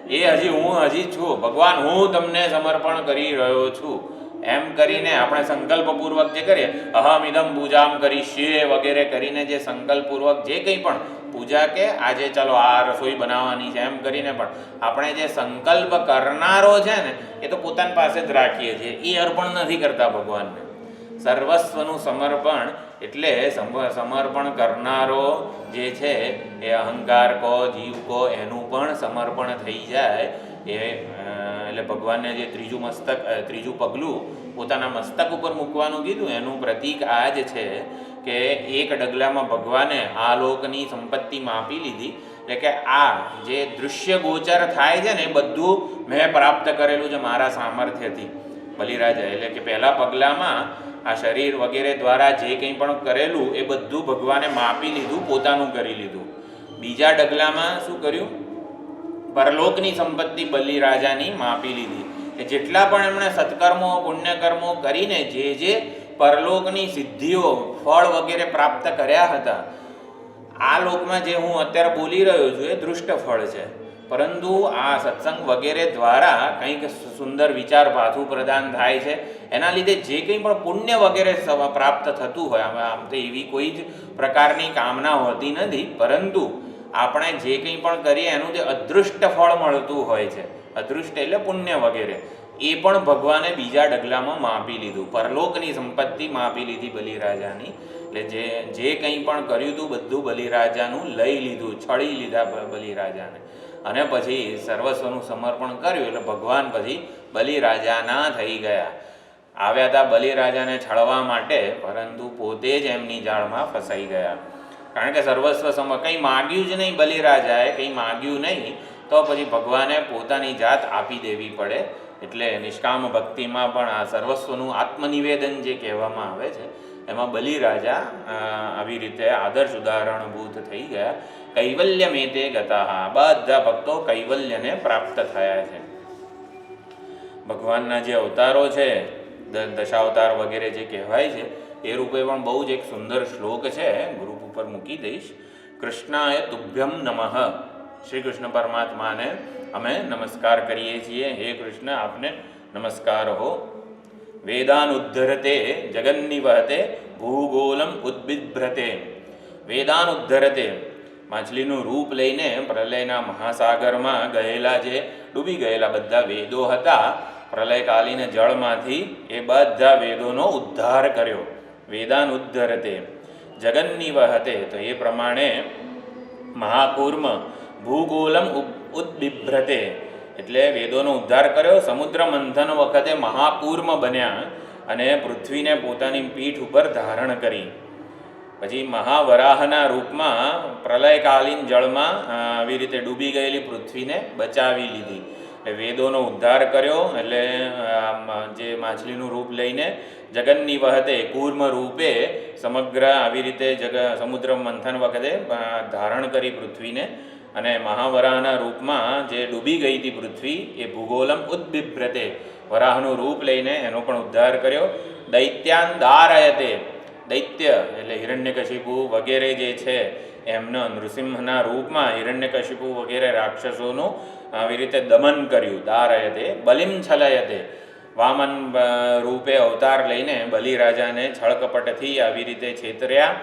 Speaker 1: એ હું હજી છું ભગવાન, હું તમને સમર્પણ કરી રહ્યો છું એમ કરીને આપણે સંકલ્પપૂર્વક જે કરીએ, અહમ ઇદમ પૂજામ કરીશ્યે વગેરે કરીને જે સંકલ્પપૂર્વક જે કંઈ પણ પૂજા કે આજે ચાલો આ રસોઈ બનાવવાની છે એમ કરીને પણ આપણે જે સંકલ્પ કરનારો છે ને એ તો પોતાની પાસે જ રાખીએ છીએ, એ અર્પણ નથી કરતા ભગવાનને. સર્વસ્વનું સમર્પણ એટલે સમર્પણ કરનારો જે છે એ અહંકાર કો, જીવ કો, એનું પણ સમર્પણ થઈ જાય. એટલે ભગવાનને જે ત્રીજું પગલું પોતાના મસ્તક ઉપર મૂકવાનું કીધું એનું પ્રતીક આ જ છે કે એક ડગલામાં ભગવાને આ લોકની સંપત્તિ માપી લીધી. એટલે કે આ જે દૃશ્ય ગોચર થાય છે ને એ બધું મેં પ્રાપ્ત કરેલું છે મારા સામર્થ્યથી. બલિરાજા એટલે કે પહેલા પગલામાં આ શરીર વગેરે દ્વારા જે કંઈ પણ કરેલું એ બધું ભગવાને માપી લીધું, પોતાનું કરી લીધું. બીજા ડગલામાં શું કર્યું? પરલોકની સંપત્તિ બલિરાજાની માપી લીધી. કે જેટલા પણ એમણે સત્કર્મો, પુણ્યકર્મો કરીને જે પરલોકની સિદ્ધિઓ, ફળ વગેરે પ્રાપ્ત કર્યા હતા, આ લોકમાં જે હું અત્યારે બોલી રહ્યો છું એ દૃષ્ટ ફળ છે. પરંતુ આ સત્સંગ વગેરે દ્વારા કંઈક સુંદર વિચાર પાછું પ્રદાન થાય છે. એના લીધે જે કંઈ પણ પુણ્ય વગેરે પ્રાપ્ત થતું હોય, આમ તો એવી કોઈ જ પ્રકારની કામના હોતી નથી, પરંતુ આપણે જે કંઈ પણ કરીએ એનું જે અદૃષ્ટ ફળ મળતું હોય છે, અદૃષ્ટ એટલે પુણ્ય વગેરે, એ પણ ભગવાને બીજા ડગલામાં માપી લીધું. પરલોકની સંપત્તિ માપી લીધી બલિરાજાની. એટલે જે કંઈ પણ કર્યું હતું બધું બલિરાજાનું લઈ લીધું, છળી લીધા બલિરાજાને. અને પછી સર્વસ્વનું સમર્પણ કર્યું એટલે ભગવાન પછી બલિરાજાના થઈ ગયા. આવ્યા હતા બલિરાજાને છળવા માટે, પરંતુ પોતે જ એમની જાળમાં ફસાઈ ગયા. કારણ કે સર્વસ્વ કંઈ માગ્યું જ નહીં, બલિરાજાએ કંઈ માગ્યું નહીં, તો પછી ભગવાને પોતાની જાત આપી દેવી પડે. એટલે નિષ્કામ ભક્તિમાં પણ આ સર્વસ્વનું આત્મનિવેદન જે કહેવામાં આવે છે એમાં બલિરાજા આવી રીતે આદર્શ ઉદાહરણભૂત થઈ ગયા. કૈવલ્ય મેતે ગતા, બધા ભક્તો કૈવલ્યને પ્રાપ્ત થયા છે. ભગવાનના જે અવતારો છે, દશાવતાર વગેરે જે કહેવાય છે, એ રૂપે પણ બહુ જ એક સુંદર શ્લોક છે, ગ્રુપ ઉપર મૂકી દઈશ. કૃષ્ણાય તુભ્યમ નમઃ. શ્રી કૃષ્ણ પરમાત્માને અમે નમસ્કાર કરીએ છીએ. હે કૃષ્ણ, આપને નમસ્કાર હો. વેદાન ઉદ્ધરતે જગન્નિવહતે ભૂગોલમ ઉદ્બિભ્રતે. વેદાન ઉદ્ધરતે, માછલીનું રૂપ લઈને પ્રલયના મહાસાગરમાં ગયેલા, જે ડૂબી ગયેલા બધા વેદો હતા, પ્રલયકાલીન જળમાંથી એ બધા વેદોનો ઉદ્ધાર કર્યો. વેદાન ઉદ્ધરતે જગન્નિવહતે, તો એ પ્રમાણે મહાકૂર્મ ભૂગોલમ ઉદ્બિભ્રતે એટલે વેદોનો ઉદ્ધાર કર્યો. સમુદ્ર મંથન વખતે મહાકૂર્મ બન્યા અને પૃથ્વીને પોતાની પીઠ ઉપર ધારણ કરી. પછી મહાવરાહના રૂપમાં પ્રલયકાલીન જળમાં આવી રીતે ડૂબી ગયેલી પૃથ્વીને બચાવી લીધી. એટલે વેદોનો ઉદ્ધાર કર્યો. એટલે જે માછલીનું રૂપ લઈને જગન્નિવહતે કૂર્મ રૂપે સમગ્ર આવી રીતે સમુદ્ર મંથન વખતે ધારણ કરી પૃથ્વીને. અને મહાવરાહના રૂપમાં જે ડૂબી ગઈ હતી પૃથ્વી, એ ભૂગોલમ ઉદ્બિભ્રતે, વરાહનું રૂપ લઈને એનો પણ ઉદ્ધાર કર્યો. દૈત્યાન દારયતે, દૈત્ય એટલે હિરણ્યકશિપુ વગેરે જે છે એમનો નૃસિંહના રૂપમાં હિરણ્યકશિપુ વગેરે રાક્ષસોનું આવી રીતે દમન કર્યું. દારયતે બલિમ છલયતે, વામન રૂપે અવતાર લઈને બલિરાજાને છળકપટથી આવી રીતે છેતર્યા.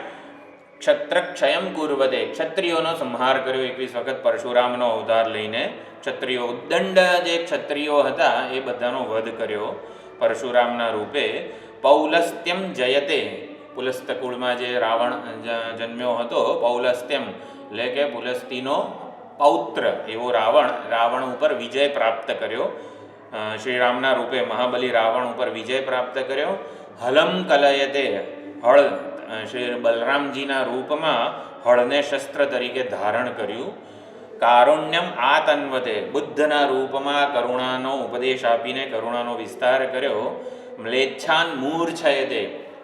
Speaker 1: ક્ષત્રક્ષયમ કુર્વતે, ક્ષત્રિયોનો સંહાર કર્યો 21 વખત પરશુરામનો અવતાર લઈને. ક્ષત્રિયો ઉદ્દંડ જે ક્ષત્રિયો હતા એ બધાનો વધ કર્યો પરશુરામના રૂપે. પૌલસ્ત્યમ જયતે, પુલસ્ત કુળમાં જે રાવણ જન્મ્યો હતો, પૌલસ્ત્યમ એટલે કે પુલસ્તીનો પૌત્ર એવો રાવણ ઉપર વિજય પ્રાપ્ત કર્યો. શ્રીરામના રૂપે મહાબલી રાવણ ઉપર વિજય પ્રાપ્ત કર્યો. હલમ કલયતે, હળ શ્રી બલરામજીના રૂપમાં હળને શસ્ત્ર તરીકે ધારણ કર્યું. કારુણ્યમ આતન્વતે, બુદ્ધના રૂપમાં કરુણાનો ઉપદેશ આપીને કરુણાનો વિસ્તાર કર્યો. મ્લેચ્છાન મૂર્છયતે,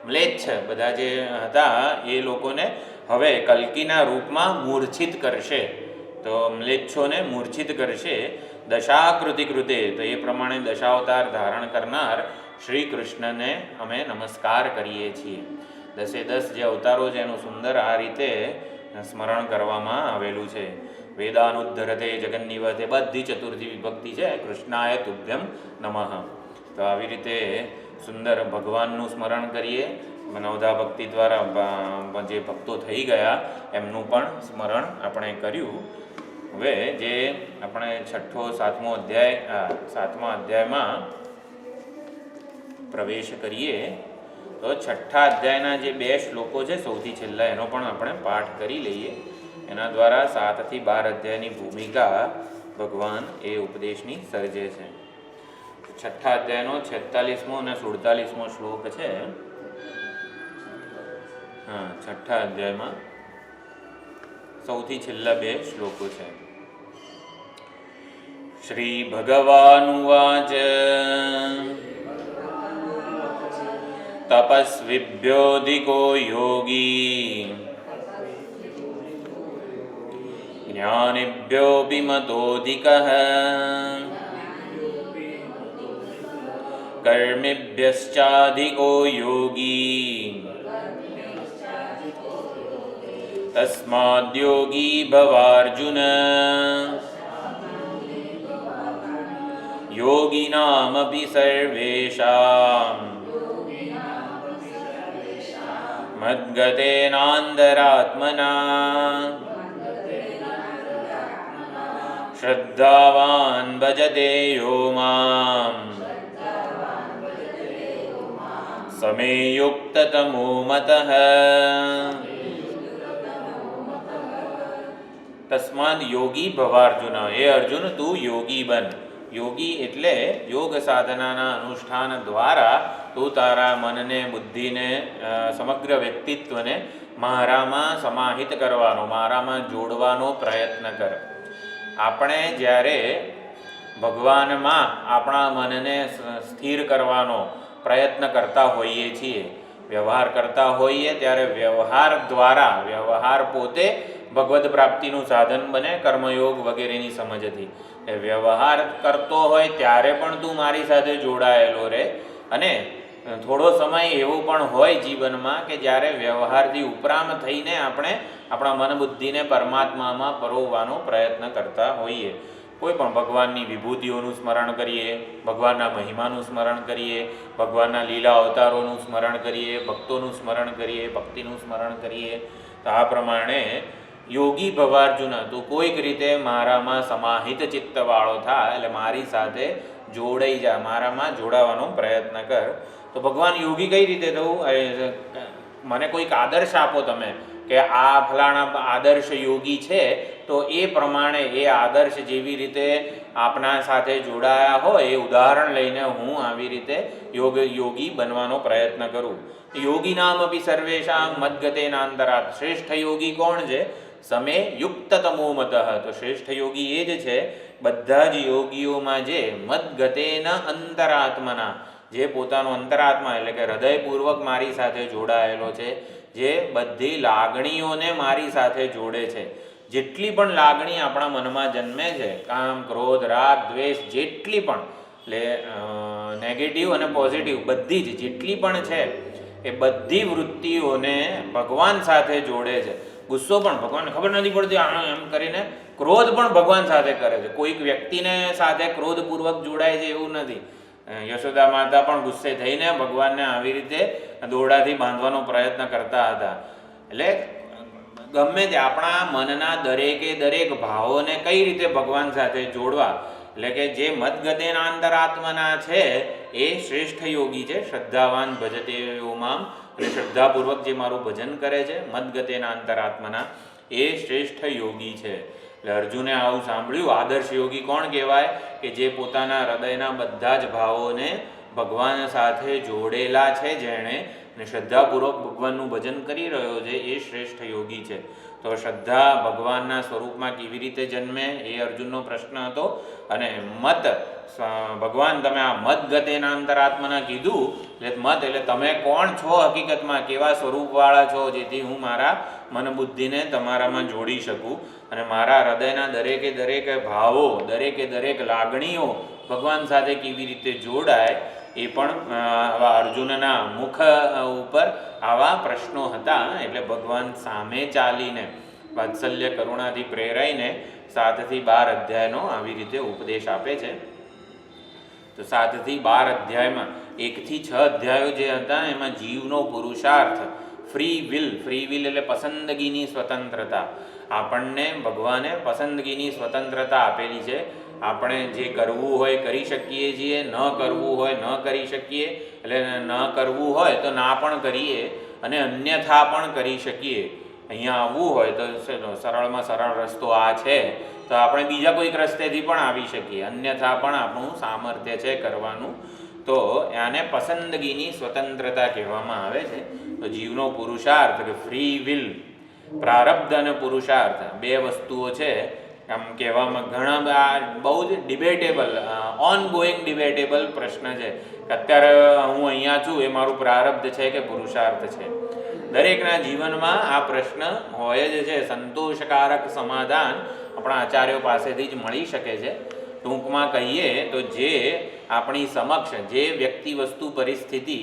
Speaker 1: મ્લેચ્છ બધા જે હતા એ લોકોને હવે કલ્કીના રૂપમાં મૂર્છિત કરશે. તો મ્લેચ્છોને મૂર્છિત કરશે. દશાકૃતિ કૃતે, તો એ પ્રમાણે દશાવતાર ધારણ કરનાર શ્રી કૃષ્ણને અમે નમસ્કાર કરીએ છીએ. 10 જે અવતારો છે એનું સુંદર આ રીતે સ્મરણ કરવામાં આવેલું છે. વેદાનુદ્ધરતે જગન્નિવતે, બધી ચતુર્થી વિભક્તિ છે. કૃષ્ણાય તુભ્યમ નમઃ. તો આવી રીતે સુંદર ભગવાનનું સ્મરણ કરીએ. નવધા ભક્તિ દ્વારા જે ભક્તો થઈ ગયા એમનું પણ સ્મરણ આપણે કર્યું. હવે જે આપણે 7મા અધ્યાયમાં પ્રવેશ કરીએ તો 6થા અધ્યાયના જે 2 શ્લોકો છે સૌથી છેલ્લા, એનો પણ આપણે પાઠ કરી લઈએ. એના દ્વારા 7 થી 12 અધ્યાયની ભૂમિકા ભગવાન એ ઉપદેશની સર્જે છે. 6થા અધ્યાયનો 46મો અને 47મો શ્લોક છે. 6થા અધ્યાયમાં સૌથી છેલ્લા 2 શ્લોકો છે. શ્રી ભગવાનુવાચ તપસ્વિભ્યોધિકો યોગી જ્ઞાનિભ્યોऽપि મતોऽધિકઃ કર્મિભ્યશ્ચાધિકો યોગી તસ્માદ્યોગી ભવાર્જુન યોગિનામપિ સર્વેષાં મદ્ગતેનાંતરાત્મના શ્રદ્ધાવાન ભજતે યો મામ સમે યુક્તતમો મતઃ. તસ્માદ યોગી ભવાર્જુન, એ અર્જુન તું યોગી બન. યોગી એટલે યોગ સાધનાના અનુષ્ઠાન દ્વારા તું તારા મનને, બુદ્ધિને, સમગ્ર વ્યક્તિત્વને મારામાં સમાહિત કરવાનો, મારામાં જોડવાનો પ્રયત્ન કર. આપણે જ્યારે ભગવાનમાં આપણા મનને સ્થિર કરવાનો પ્રયત્ન કરતા હોઈએ છીએ, વ્યવહાર કરતા હોઈએ, ત્યારે વ્યવહાર દ્વારા, વ્યવહાર પોતે ભગવદ પ્રાપ્તિનું સાધન બને કર્મયોગ વગેરેની સમજથી. એ વ્યવહાર કરતો હોય ત્યારે પણ તું મારી સાથે જોડાયેલો રહે. અને થોડો સમય એવો પણ હોય જીવનમાં કે જ્યારે વ્યવહારથી ઉપરામ થઈને આપણે આપણા મન બુદ્ધિને પરમાત્મામાં પરોવવાનો પ્રયત્ન કરતા હોઈએ. કોઈ પણ ભગવાનની વિભૂતિઓનું સ્મરણ કરીએ, ભગવાનના મહિમાનું સ્મરણ કરીએ, ભગવાનના લીલા અવતારોનું સ્મરણ કરીએ, ભક્તોનું સ્મરણ કરીએ, ભક્તિનું સ્મરણ કરીએ. તો આ પ્રમાણે યોગી ભવાર્જુન, તું કોઈક રીતે મારામાં સમાહિત ચિત્તવાળો થા, એટલે મારી સાથે જોડાઈ જા, મારામાં જોડાવાનો પ્રયત્ન કર. તો ભગવાન યોગી કઈ રીતે થવું? મને કોઈક આદર્શ આપો તમે કે આ ફલાણા આદર્શ યોગી છે, તો એ પ્રમાણે એ આદર્શ જેવી રીતે આપના સાથે જોડાયા હોય એ ઉદાહરણ લઈને હું આવી રીતે યોગી બનવાનો પ્રયત્ન કરું. યોગી નામ અપી સર્વેષાં મદ્ગતેનાંતરાત. શ્રેષ્ઠ યોગી કોણ છે? સમે યુક્તતમો મતઃ. તો શ્રેષ્ઠ યોગી એ જ છે બધા જ યોગીઓમાં જે મદ્ગતેના અંતરાત્મના, જે પોતાનો અંતરાત્મા એટલે કે હૃદયપૂર્વક મારી સાથે જોડાયેલો છે, જે બધી લાગણીઓને મારી સાથે જોડે છે. જેટલી પણ લાગણી આપણા મનમાં જન્મે છે, કામ, ક્રોધ, રાગ, દ્વેષ, જેટલી પણ, એટલે નેગેટિવ અને પોઝિટિવ બધી જ જેટલી પણ છે એ બધી વૃત્તિઓને ભગવાન સાથે જોડે છે. ગુસ્સો પણ ભગવાનને ખબર નથી પડતી, આનો એમ કરીને ક્રોધ પણ ભગવાન સાથે કરે છે. કોઈક વ્યક્તિને સાથે ક્રોધપૂર્વક જોડાય છે એવું નથી. યશોદા માતા પણ ગુસ્સે થઈને ભગવાનને આવી રીતે દોરડાથી બાંધવાનો પ્રયત્ન કરતા હતા. એટલે ગમે તે આપણા મનના દરેકે દરેક ભાવોને કઈ રીતે ભગવાન સાથે જોડવા, એટલે કે જે મદગતેના અંતરાત્મના છે એ શ્રેષ્ઠ યોગી છે. શ્રદ્ધાવાન ભજતે યો મામ, અને શ્રદ્ધાપૂર્વક જે મારું ભજન કરે છે, મદગતેના અંતરાત્મના, એ શ્રેષ્ઠ યોગી છે. એટલે અર્જુને આવું સાંભળ્યું. આદર્શ યોગી કોણ કહેવાય? કે જે પોતાના હૃદયના બધા જ ભાવોને ભગવાન સાથે જોડેલા છે, જેણે અને શ્રદ્ધાપૂર્વક ભગવાનનું ભજન કરી રહ્યો છે, એ શ્રેષ્ઠ યોગી છે. તો શ્રદ્ધા ભગવાનના સ્વરૂપમાં કેવી રીતે જન્મે, એ અર્જુનનો પ્રશ્ન હતો. અને મત, ભગવાન તમે આ મત ગતેના અંતરાત્માના કીધું, એટલે મત એટલે તમે કોણ છો હકીકતમાં, કેવા સ્વરૂપવાળા છો, જેથી હું મારા મન બુદ્ધિને તમારામાં જોડી શકું અને મારા હૃદયના દરેકે દરેક ભાવો, દરેકે દરેક લાગણીઓ ભગવાન સાથે કેવી રીતે જોડાય, એ પણ આવા અર્જુનના મુખ ઉપર આવા પ્રશ્નો હતા. એટલે ભગવાન સામે ચાલીને વાત્સલ્ય કરુણાથી પ્રેરાઈને 7 થી 12 અધ્યાયનો આવી રીતે ઉપદેશ આપે છે. તો 7 થી 12 અધ્યાયમાં 1 થી 6 અધ્યાયો જે હતા એમાં જીવનો પુરુષાર્થ, ફ્રી વિલ એટલે પસંદગીની સ્વતંત્રતા. આપણને ભગવાને પસંદગીની સ્વતંત્રતા આપેલી છે. આપણે જે કરવું હોય કરી શકીએ છીએ, ન કરવું હોય ન કરી શકીએ. એટલે ન કરવું હોય તો ના પણ કરીએ અને અન્યથા પણ કરી શકીએ. અહીંયા આવવું હોય તો સરળમાં સરળ રસ્તો આ છે, તો આપણે બીજા કોઈક રસ્તેથી પણ આવી શકીએ, અન્યથા પણ આપણું સામર્થ્ય છે કરવાનું. તો આને પસંદગીની સ્વતંત્રતા કહેવામાં આવે છે. તો જીવનો પુરુષાર્થ કે ફ્રી વિલ, પ્રારબ્ધ અને પુરુષાર્થ બે વસ્તુઓ છે. આમ કહેવામાં ઘણા બહુ જ ડિબેટેબલ, ઓન ગોઈંગ ડિબેટેબલ પ્રશ્ન છે કે અત્યારે હું અહીંયા છું એ મારું પ્રારબ્ધ છે કે પુરુષાર્થ છે. દરેકના જીવનમાં આ પ્રશ્ન હોય જ છે. સંતોષકારક સમાધાન આપણા આચાર્યો પાસેથી જ મળી શકે છે. ટૂંકમાં કહીએ તો જે આપણી સમક્ષ, જે વ્યક્તિ વસ્તુ પરિસ્થિતિ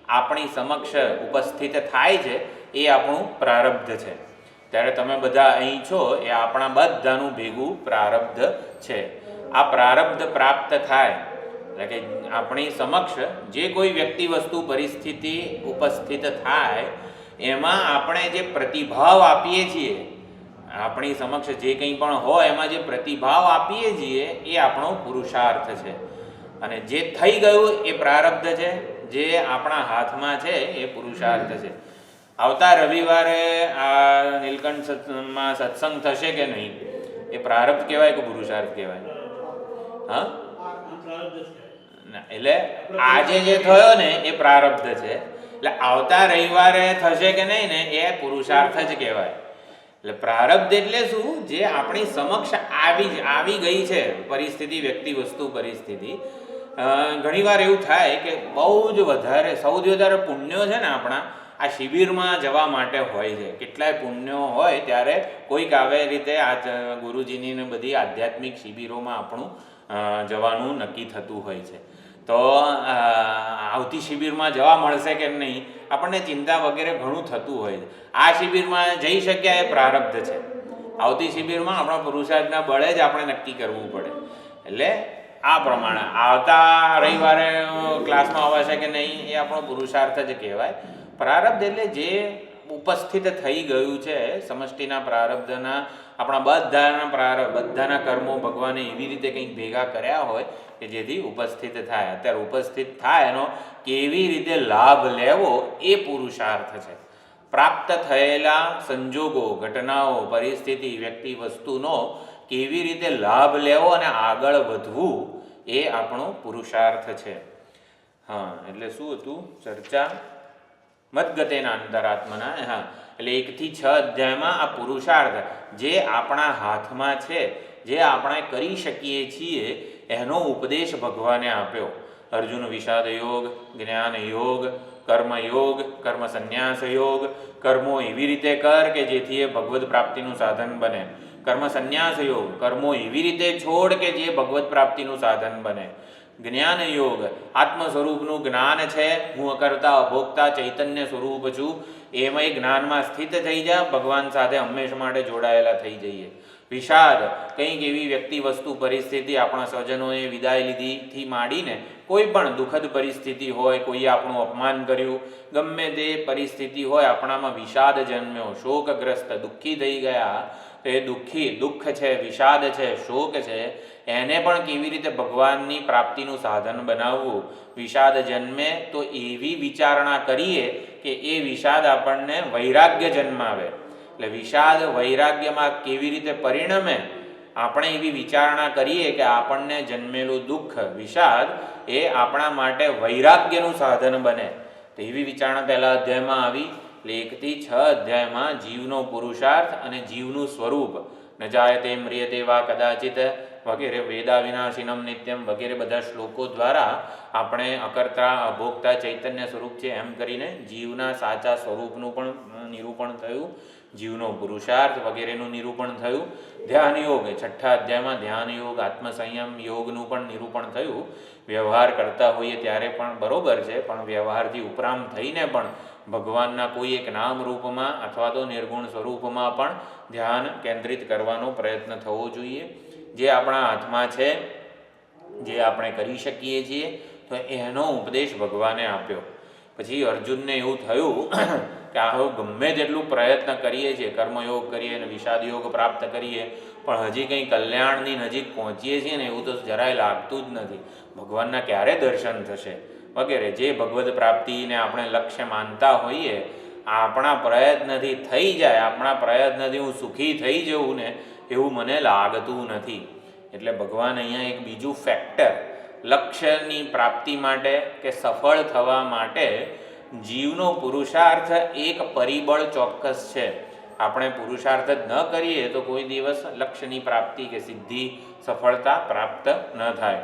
Speaker 1: આપણી સમક્ષ ઉપસ્થિત થાય છે, એ આપણું પ્રારબ્ધ છે. ત્યારે તમે બધા અહીં છો એ આપણા બધાનું ભેગું પ્રારબ્ધ છે. આ પ્રારબ્ધ પ્રાપ્ત થાય એટલે કે આપણી સમક્ષ જે કોઈ વ્યક્તિ વસ્તુ પરિસ્થિતિ ઉપસ્થિત થાય, એમાં આપણે જે પ્રતિભાવ આપીએ છીએ, આપણી સમક્ષ જે કંઈ પણ હોય એમાં જે પ્રતિભાવ આપીએ છીએ એ આપણો પુરુષાર્થ છે. અને જે થઈ ગયું એ પ્રારબ્ધ છે, જે આપણા હાથમાં છે એ પુરુષાર્થ છે. આવતા રવિવારે આ નીલકંઠમાં સત્સંગ થશે કે નહીં, એ પ્રારબ્ધ કહેવાય કે પુરુષાર્થ કહેવાય? હા, એટલે આજે જે થયો ને એ પ્રારબ્ધ છે. એટલે આવતા રવિવારે થશે કે નહીં ને, એ પુરુષાર્થ જ કહેવાય. એટલે પ્રારબ્ધ એટલે શું? જે આપણી સમક્ષ આવી ગઈ છે પરિસ્થિતિ, વ્યક્તિ વસ્તુ પરિસ્થિતિ. ઘણીવાર એવું થાય કે બહુ જ વધારે, સૌથી વધારે પુણ્યો છે ને આપણા આ શિબિરમાં જવા માટે હોય છે. કેટલાય પુણ્યો હોય ત્યારે કોઈક આવે રીતે આ ગુરુજીની ને બધી આધ્યાત્મિક શિબિરોમાં આપણું જવાનું નક્કી થતું હોય છે. તો આવતી શિબિરમાં જવા મળશે કે નહીં, આપણને ચિંતા વગેરે ઘણું થતું હોય છે. આ શિબિરમાં જઈ શક્યા એ પ્રારબ્ધ છે. આવતી શિબિરમાં આપણા પુરુષાર્થના બળે જ આપણે નક્કી કરવું પડે. એટલે આ પ્રમાણે આવતા રવિવારે ક્લાસમાં આવશે કે નહીં, એ આપણો પુરુષાર્થ જ કહેવાય. પ્રારબ્ધ એટલે જે ઉપસ્થિત થઈ ગયું છે, સમષ્ટિના પ્રારબ્ધના, આપણા બધાના કર્મો ભગવાને એવી રીતે કંઈક ભેગા કર્યા હોય કે જેથી ઉપસ્થિત થાય. અત્યારે ઉપસ્થિત થાય એનો કેવી રીતે લાભ લેવો એ પુરુષાર્થ છે. પ્રાપ્ત થયેલા સંજોગો, ઘટનાઓ, પરિસ્થિતિ, વ્યક્તિ, વસ્તુનો કેવી રીતે લાભ લેવો અને આગળ વધવું, એ આપણો પુરુષાર્થ છે. હા, એટલે શું હતું ચર્ચા? મદગતેના અંતરાત્મના. હા, એટલે 1 થી 6 અધ્યાયમાં આ પુરુષાર્થ જે આપણા હાથમાં છે, જે આપણે કરી શકીએ છીએ, એનો ઉપદેશ ભગવાને આપ્યો. અર્જુન વિષાદ યોગ, જ્ઞાન યોગ, કર્મ યોગ, કર્મ સંન્યાસ યોગ. કર્મો એવી રીતે કર કે જેથી એ ભગવદ પ્રાપ્તિનું સાધન બને. કર્મ સંન્યાસ યોગ, કર્મો એવી રીતે છોડ કે જે ભગવદ પ્રાપ્તિનું સાધન બને. જ્ઞાન યોગ, આત્મ સ્વરૂપનું જ્ઞાન છે, હું અકર્તા અભોક્તા ચૈતન્ય સ્વરૂપ છું, એમાં એ જ્ઞાનમાં સ્થિત થઈ જા, ભગવાન સાથે હંમેશા માટે જોડાયેલા થઈ જઈએ. વિષાદ કંઈક એવી વ્યક્તિ વસ્તુ પરિસ્થિતિ, આપણા સ્વજનોએ વિદાય લીધીથી માંડીને કોઈ પણ દુઃખદ પરિસ્થિતિ હોય, કોઈએ આપણું અપમાન કર્યું, ગમે તે પરિસ્થિતિ હોય, આપણામાં વિષાદ જન્મ્યો, શોકગ્રસ્ત, દુઃખી થઈ ગયા, તો એ દુઃખ છે, વિષાદ છે, શોક છે, એને પણ કેવી રીતે ભગવાનની પ્રાપ્તિનું સાધન બનાવવું. વિષાદ જન્મે તો એવી વિચારણા કરીએ કે એ વિષાદ આપણને વૈરાગ્ય જન્માવે. એટલે વિષાદ વૈરાગ્યમાં કેવી રીતે પરિણમે, આપણે એવી વિચારણા કરીએ કે આપણને જન્મેલું દુઃખ, વિષાદ એ આપણા માટે વૈરાગ્યનું સાધન બને. તો એવી વિચારણા પહેલા અધ્યાયમાં આવી. એટલે 1 થી 6 અધ્યાયમાં જીવનો પુરુષાર્થ અને જીવનું સ્વરૂપ, ન જાયતે મ્રિયતે વા કદાચિત વગેરે, વેદા વિનાશિનમ નિત્યમ વગેરે બધા શ્લોકો દ્વારા આપણે અકર્તા અભોક્તા ચૈતન્ય સ્વરૂપ છે એમ કરીને જીવના સાચા સ્વરૂપનું પણ નિરૂપણ થયું, જીવનો પુરુષાર્થ વગેરેનું નિરૂપણ થયું. ધ્યાન યોગ 6થા અધ્યાયમાં ધ્યાન યોગ, આત્મસંયમ યોગનું પણ નિરૂપણ થયું. વ્યવહાર કરતા હોઈએ ત્યારે પણ બરોબર છે, પણ વ્યવહારથી ઉપરાંત થઈને પણ ભગવાનના કોઈ એક નામ રૂપમાં અથવા તો નિર્ગુણ સ્વરૂપમાં પણ ધ્યાન કેન્દ્રિત કરવાનો પ્રયત્ન થવો જોઈએ. જે આપણા હાથમાં છે, જે આપણે કરી શકીએ છીએ, તો એનો ઉપદેશ ભગવાને આપ્યો. પછી અર્જુનને એવું થયું કે આ ગમે તેટલું પ્રયત્ન કરીએ છીએ, કર્મયોગ કરીએ અને વિષાદ યોગ પ્રાપ્ત કરીએ, પણ હજી કંઈ કલ્યાણની નજીક પહોંચીએ છીએ ને એવું તો જરાય લાગતું જ નથી. ભગવાનના ક્યારે દર્શન થશે વગેરે, જે ભગવદ પ્રાપ્તિને આપણે લક્ષ્ય માનતા હોઈએ, આપણા પ્રયત્નથી થઈ જાય, આપણા પ્રયત્નથી હું સુખી થઈ જવું ને એવું મને લાગતું નથી. એટલે ભગવાન અહીંયા એક બીજું ફેક્ટર, લક્ષ્યની પ્રાપ્તિ માટે કે સફળ થવા માટે જીવનો પુરુષાર્થ એક પરિબળ ચોક્કસ છે. આપણે પુરુષાર્થ જ ન કરીએ તો કોઈ દિવસ લક્ષ્યની પ્રાપ્તિ કે સિદ્ધિ, સફળતા પ્રાપ્ત ન થાય.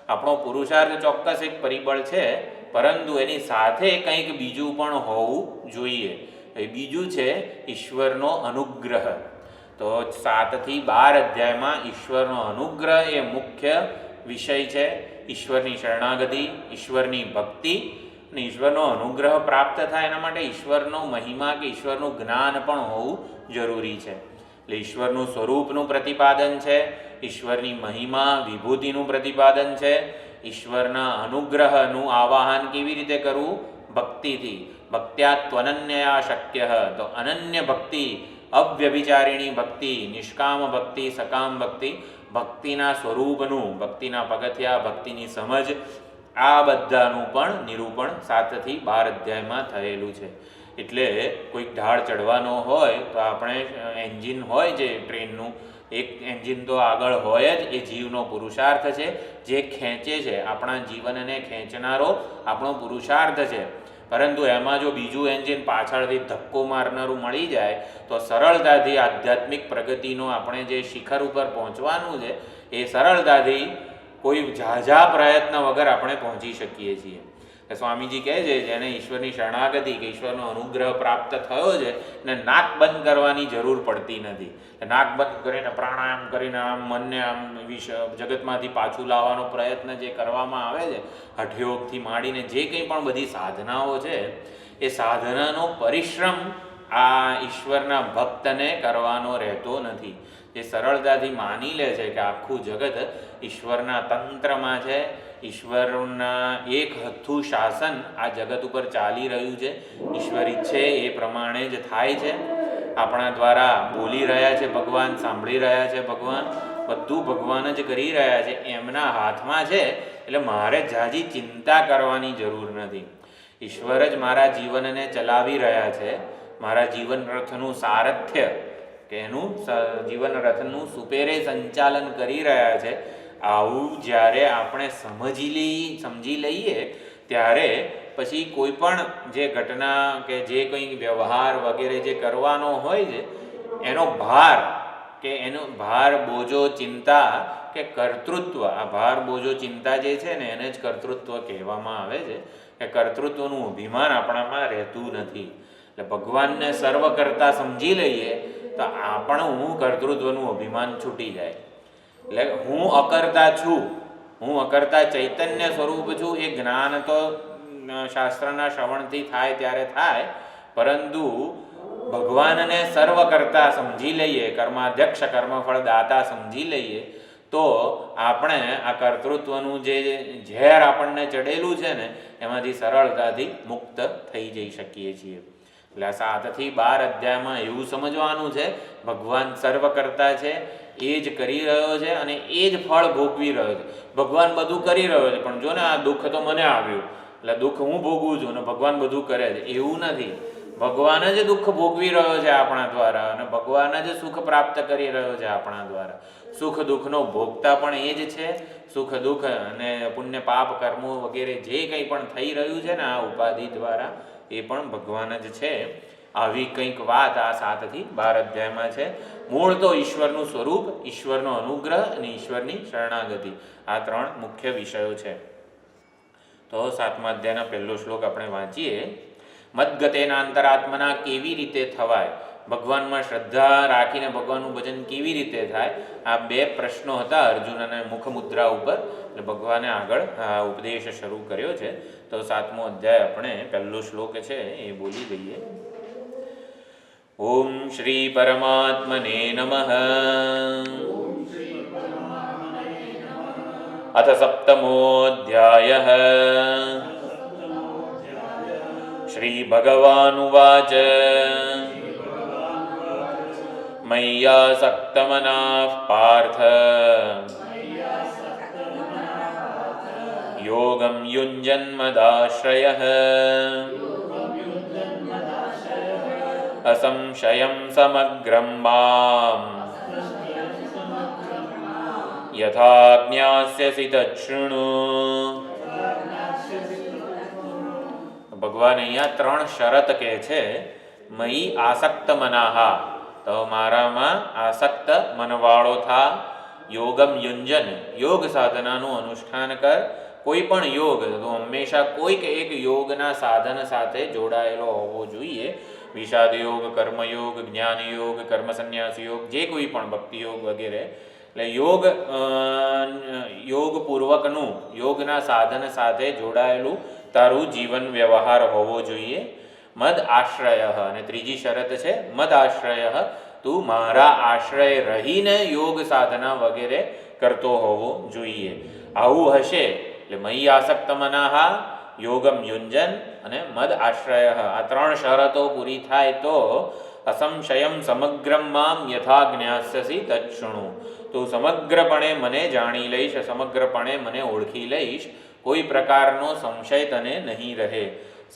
Speaker 1: આપણો પુરુષાર્થ ચોક્કસ એક પરિબળ છે, પરંતુ એની સાથે કંઈક બીજું પણ હોવું જોઈએ. એ બીજું છે ઈશ્વરનો અનુગ્રહ. તો 7 થી 12 અધ્યાયમાં ઈશ્વરનો અનુગ્રહ એ મુખ્ય વિષય છે. ઈશ્વરની શરણાગતિ, ઈશ્વરની ભક્તિ અને ઈશ્વરનો અનુગ્રહ પ્રાપ્ત થાય એના માટે ઈશ્વરનો મહિમા કે ઈશ્વરનું જ્ઞાન પણ હોવું જરૂરી છે. એટલે ઈશ્વરનું સ્વરૂપનું પ્રતિપાદન છે, ઈશ્વરની મહિમા વિભૂતિનું પ્રતિપાદન છે. ઈશ્વરના અનુગ્રહનું આવાહન કેવી રીતે કરવું? ભક્તિથી. ભક્ત્યાત્વનન્યયા શક્ય. તો અનન્ય ભક્તિ, અવ્યભિચારિણી ભક્તિ, નિષ્કામ ભક્તિ, સકામ ભક્તિ, ભક્તિના સ્વરૂપનું, ભક્તિના પગથિયા, ભક્તિની સમજ, આ બધાનું પણ નિરૂપણ 7 થી 12 અધ્યાયમાં થયેલું છે. એટલે કોઈક ઢાળ ચડવાનો હોય તો આપણે એન્જિન હોય જે ટ્રેનનું, એક એન્જિન તો આગળ હોય જ, એ જીવનો પુરુષાર્થ છે, જે ખેંચે છે. આપણા જીવનને ખેંચનારો આપણો પુરુષાર્થ છે. પરંતુ એમાં જો બીજું એન્જિન પાછળથી ધક્કો મારનારું મળી જાય તો સરળતાથી આધ્યાત્મિક પ્રગતિનો આપણે જે શિખર ઉપર પહોંચવાનું છે એ સરળતાથી કોઈ ઝાઝા પ્રયત્ન વગર આપણે પહોંચી શકીએ છીએ. સ્વામીજી કહે છે, જેને ઈશ્વરની શરણાગતિ કે ઈશ્વરનો અનુગ્રહ પ્રાપ્ત થયો છે ને નાક બંધ કરવાની જરૂર પડતી નથી. નાક બંધ કરીને પ્રાણાયામ કરીને આમ મનને આમ જગતમાંથી પાછું લાવવાનો પ્રયત્ન જે કરવામાં આવે છે, હઠયોગથી માંડીને જે કંઈ પણ બધી સાધનાઓ છે, એ સાધનાનો પરિશ્રમ આ ઈશ્વરના ભક્તને કરવાનો રહેતો નથી. જે સરળતાથી માની લે છે કે આખું જગત ઈશ્વરના તંત્રમાં છે, ઈશ્વરના એક હથ્થું શાસન આ જગત ઉપર ચાલી રહ્યું છે, ઈશ્વર ઈચ્છે એ પ્રમાણે જ થાય છે, આપણા દ્વારા બોલી રહ્યા છે ભગવાન, સાંભળી રહ્યા છે ભગવાન, બધું ભગવાન જ કરી રહ્યા છે, એમના હાથમાં છે. એટલે મારે ઝાઝી ચિંતા કરવાની જરૂર નથી. ઈશ્વર જ મારા જીવનને ચલાવી રહ્યા છે, મારા જીવન રથનું સારથ્ય કે એનું જીવન રથનું સુપેરે સંચાલન કરી રહ્યા છે. આવું જ્યારે આપણે સમજી લઈએ ત્યારે પછી કોઈ પણ જે ઘટના કે જે કંઈ વ્યવહાર વગેરે જે કરવાનો હોય છે એનો ભાર કે એનો ભાર, બોજો, ચિંતા કે કર્તૃત્વ, આ ભાર, બોજો, ચિંતા જે છે ને એને જ કર્તૃત્વ કહેવામાં આવે છે. કે કર્તૃત્વનું અભિમાન આપણામાં રહેતું નથી. એટલે ભગવાનને સર્વ કરતા સમજી લઈએ તો આપણું કર્તૃત્વનું અભિમાન છૂટી જાય. એટલે હું અકર્તા છું, હું અકર્તા ચૈતન્ય સ્વરૂપ છું. એ જ્ઞાન તો શાસ્ત્રના શ્રવણથી થાય ત્યારે થાય, પરંતુ ભગવાનને સર્વ કરતા સમજી લઈએ, કર્માધ્યક્ષ કર્મફળ દાતા સમજી લઈએ, તો આપણે આ કર્તૃત્વનું જે ઝેર આપણને ચડેલું છે ને એમાંથી સરળતાથી મુક્ત થઈ જઈ શકીએ છીએ. એટલે 7 થી 12 અધ્યાયમાં એવું સમજવાનું છે, ભગવાન સર્વ કરતા છે, એ જ કરી રહ્યો છે અને એ જ ફળ ભોગવી રહ્યો છે. ભગવાન બધું કરી રહ્યો છે, પણ જો ને આ દુઃખ તો મને આવ્યું એટલે દુઃખ હું ભોગવું છું અને ભગવાન બધું કરે છે, એવું નથી. ભગવાન જ દુઃખ ભોગવી રહ્યો છે આપણા દ્વારા અને ભગવાન જ સુખ પ્રાપ્ત કરી રહ્યો છે આપણા દ્વારા. સુખ દુઃખનો ભોગતા પણ એ જ છે. સુખ દુઃખ અને પુણ્ય પાપ કર્મો વગેરે જે કંઈ પણ થઈ રહ્યું છે ને આ ઉપાધિ દ્વારા, એ પણ ભગવાન જ છે. આવી કંઈક વાત આ 7 થી 12 અધ્યાયમાં છે. મૂળ તો ઈશ્વરનું સ્વરૂપ, ઈશ્વરનો અનુગ્રહ અને ઈશ્વરની શરણાગતિ, આ 3 મુખ્ય વિષયો છે. તો 7મા અધ્યાયના પહેલો શ્લોક આપણે વાંચીએ. મદગતેના અંતરાત્મના કેવી રીતે થવાય, ભગવાનમાં શ્રદ્ધા રાખીને ભગવાનનું ભજન કેવી રીતે થાય, આ 2 પ્રશ્નો હતા અર્જુન અને મુખમુદ્રા ઉપર. એટલે ભગવાને આગળ ઉપદેશ શરૂ કર્યો છે. તો 7મો અધ્યાય આપણે પહેલો શ્લોક છે એ બોલી દઈએ. ઓમ શ્રી પરમાત્મને નમઃ. અથ સપ્તમોऽધ્યાયઃ. શ્રી ભગવાનુવાચ. મય્યાસક્તમનાઃ પાર્થ યોગં યુञ्जन्मदाश्रयः असंशयं समग्रं मां यथा જ્ઞાસ્યસि તચ્છૃણુ. ભગવાન અહીંયા 3 શરત કહે છે. મયી આસક્ત મનાહા, તો મારામાં આસક્ત મનવાળો થા. યોગમ યુંજન, યોગ સાધનાનું અનુષ્ઠાન કર. કોઈ પણ યોગ તો હંમેશા કોઈક એક યોગના સાધન સાથે જોડાયેલો હોવો જોઈએ. વિષાદ યોગ, કર્મયોગ, જ્ઞાન યોગ, કર્મ સંન્યાસ યોગ, જે કોઈ પણ ભક્તિ યોગ વગેરે. એટલે યોગપૂર્વકનું, યોગના સાધન સાથે જોડાયેલું તારું જીવન વ્યવહાર હોવો જોઈએ. મદ આશ્રય, અને ત્રીજી શરત છે મદ આશ્રય, તું મારા આશ્રય રહીને યોગ સાધના વગેરે કરતો હોવો જોઈએ. આવું હશે એટલે મયી આસક્ત મનાહા, યોગમ યુંજન અને મદ આશ્રય, આ 3 શરતો પૂરી થાય તો અસંશયમ સમગ્રમ મામ યથા જ્ઞાસ્યસી તચ્છૃણુ, તું સમગ્રપણે મને જાણી લઈશ, સમગ્રપણે મને ઓળખી લઈશ, કોઈ પ્રકારનો સંશય તને નહીં રહે.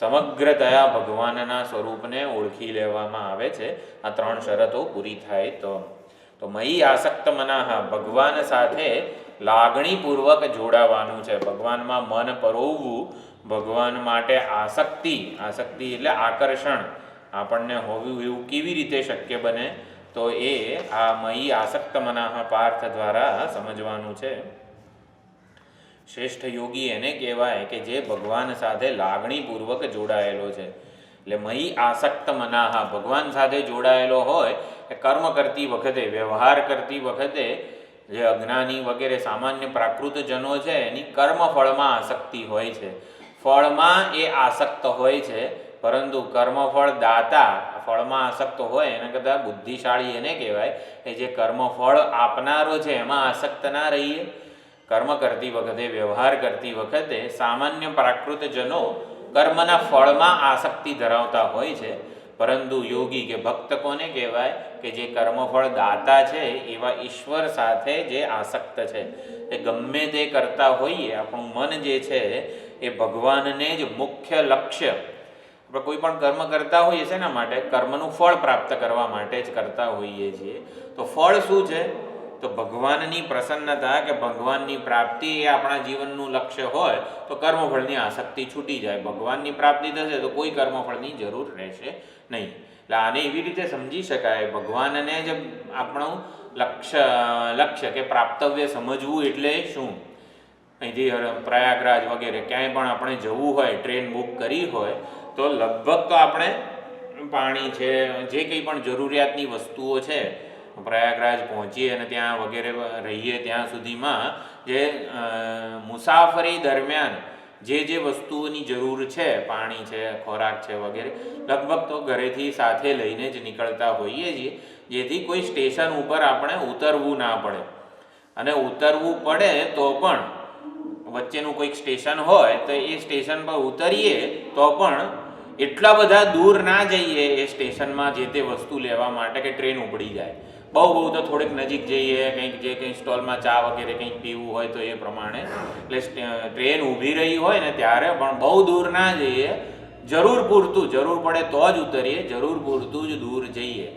Speaker 1: સમગ્રતયા ભગવાનના સ્વરૂપને ઓળખી લેવામાં આવે છે આ 3 શરતો પૂરી થાય તો. તો મયી આસક્ત મનાહા, ભગવાન સાથે લાગણીપૂર્વક જોડાવાનું છે, ભગવાનમાં મન પરોવવું, ભગવાન માટે આસક્તિ એટલે આકર્ષણ આપણને હોવું એવું કેવી રીતે શક્ય બને, તો એ આ મયી આસક્ત મનાહા પાર્થ દ્વારા સમજવાનું છે. શ્રેષ્ઠ યોગી એને કહેવાય કે જે ભગવાન સાથે લાગણીપૂર્વક જોડાયેલો છે. એટલે મયી આસક્ત મનાહા, ભગવાન સાથે જોડાયેલો હોય એ કર્મ કરતી વખતે, વ્યવહાર કરતી વખતે જે અજ્ઞાની વગેરે સામાન્ય પ્રાકૃતજનો છે એની કર્મફળમાં આસક્તિ હોય છે, ફળમાં એ આસક્ત હોય છે. પરંતુ કર્મફળ દાતા ફળમાં આસક્ત હોય એના કરતાં બુદ્ધિશાળી એને કહેવાય કે જે કર્મફળ આપનારો છે એમાં આસક્ત ના રહીએ. કર્મ કરતી વખતે, વ્યવહાર કરતી વખતે સામાન્ય પ્રાકૃતજનો કર્મના ફળમાં આસક્તિ ધરાવતા હોય છે, પરંતુ યોગી કે ભક્ત કોને કહેવાય કે જે કર્મફળ દાતા છે એવા ઈશ્વર સાથે જે આસક્ત છે. એ ગમે તે કરતા હોઈએ, આપણું મન જે છે એ ભગવાનને જ મુખ્ય લક્ષ્ય, આપણે કોઈ પણ કર્મ કરતા હોઈએ છે એના માટે કર્મનું ફળ પ્રાપ્ત કરવા માટે જ કરતા હોઈએ છીએ. તો ફળ શું છે? તો ભગવાનની પ્રસન્નતા કે ભગવાનની પ્રાપ્તિ એ આપણા જીવનનું લક્ષ્ય હોય તો કર્મફળની આસક્તિ છૂટી જાય. ભગવાનની પ્રાપ્તિ થશે તો કોઈ કર્મફળની જરૂર રહેશે નહીં. એટલે આને એવી રીતે સમજી શકાય, ભગવાનને જ આપણું લક્ષ્ય કે પ્રાપ્તવ્ય સમજવું એટલે શું. અહીંથી પ્રયાગરાજ વગેરે ક્યાંય પણ આપણે જવું હોય, ટ્રેન બુક કરી હોય તો લગભગ તો આપણે પાણી છે, જે કંઈ પણ જરૂરિયાતની વસ્તુઓ છે, પ્રયાગરાજ પહોંચીએ અને ત્યાં વગેરે રહીએ ત્યાં સુધીમાં જે મુસાફરી દરમિયાન જે વસ્તુઓની જરૂર છે, પાણી છે, ખોરાક છે વગેરે, લગભગ તો ઘરેથી સાથે લઈને જ નીકળતા હોઈએ છીએ, જેથી કોઈ સ્ટેશન ઉપર આપણે ઉતરવું ના પડે. અને ઉતરવું પડે તો પણ વચ્ચેનું કોઈક સ્ટેશન હોય તો એ સ્ટેશન પર ઉતરીએ તો પણ એટલા બધા દૂર ના જઈએ એ સ્ટેશનમાં જે તે વસ્તુ લેવા માટે કે ટ્રેન ઉપડી જાય. બહુ તો થોડીક નજીક જઈએ, કંઈક સ્ટોલમાં ચા વગેરે કંઈક પીવું હોય તો એ પ્રમાણે. એટલે ટ્રેન ઊભી રહી હોય ને ત્યારે પણ બહુ દૂર ના જઈએ, જરૂર પૂરતું, જરૂર પડે તો જ ઉતરીએ, જરૂર પૂરતું જ દૂર જઈએ.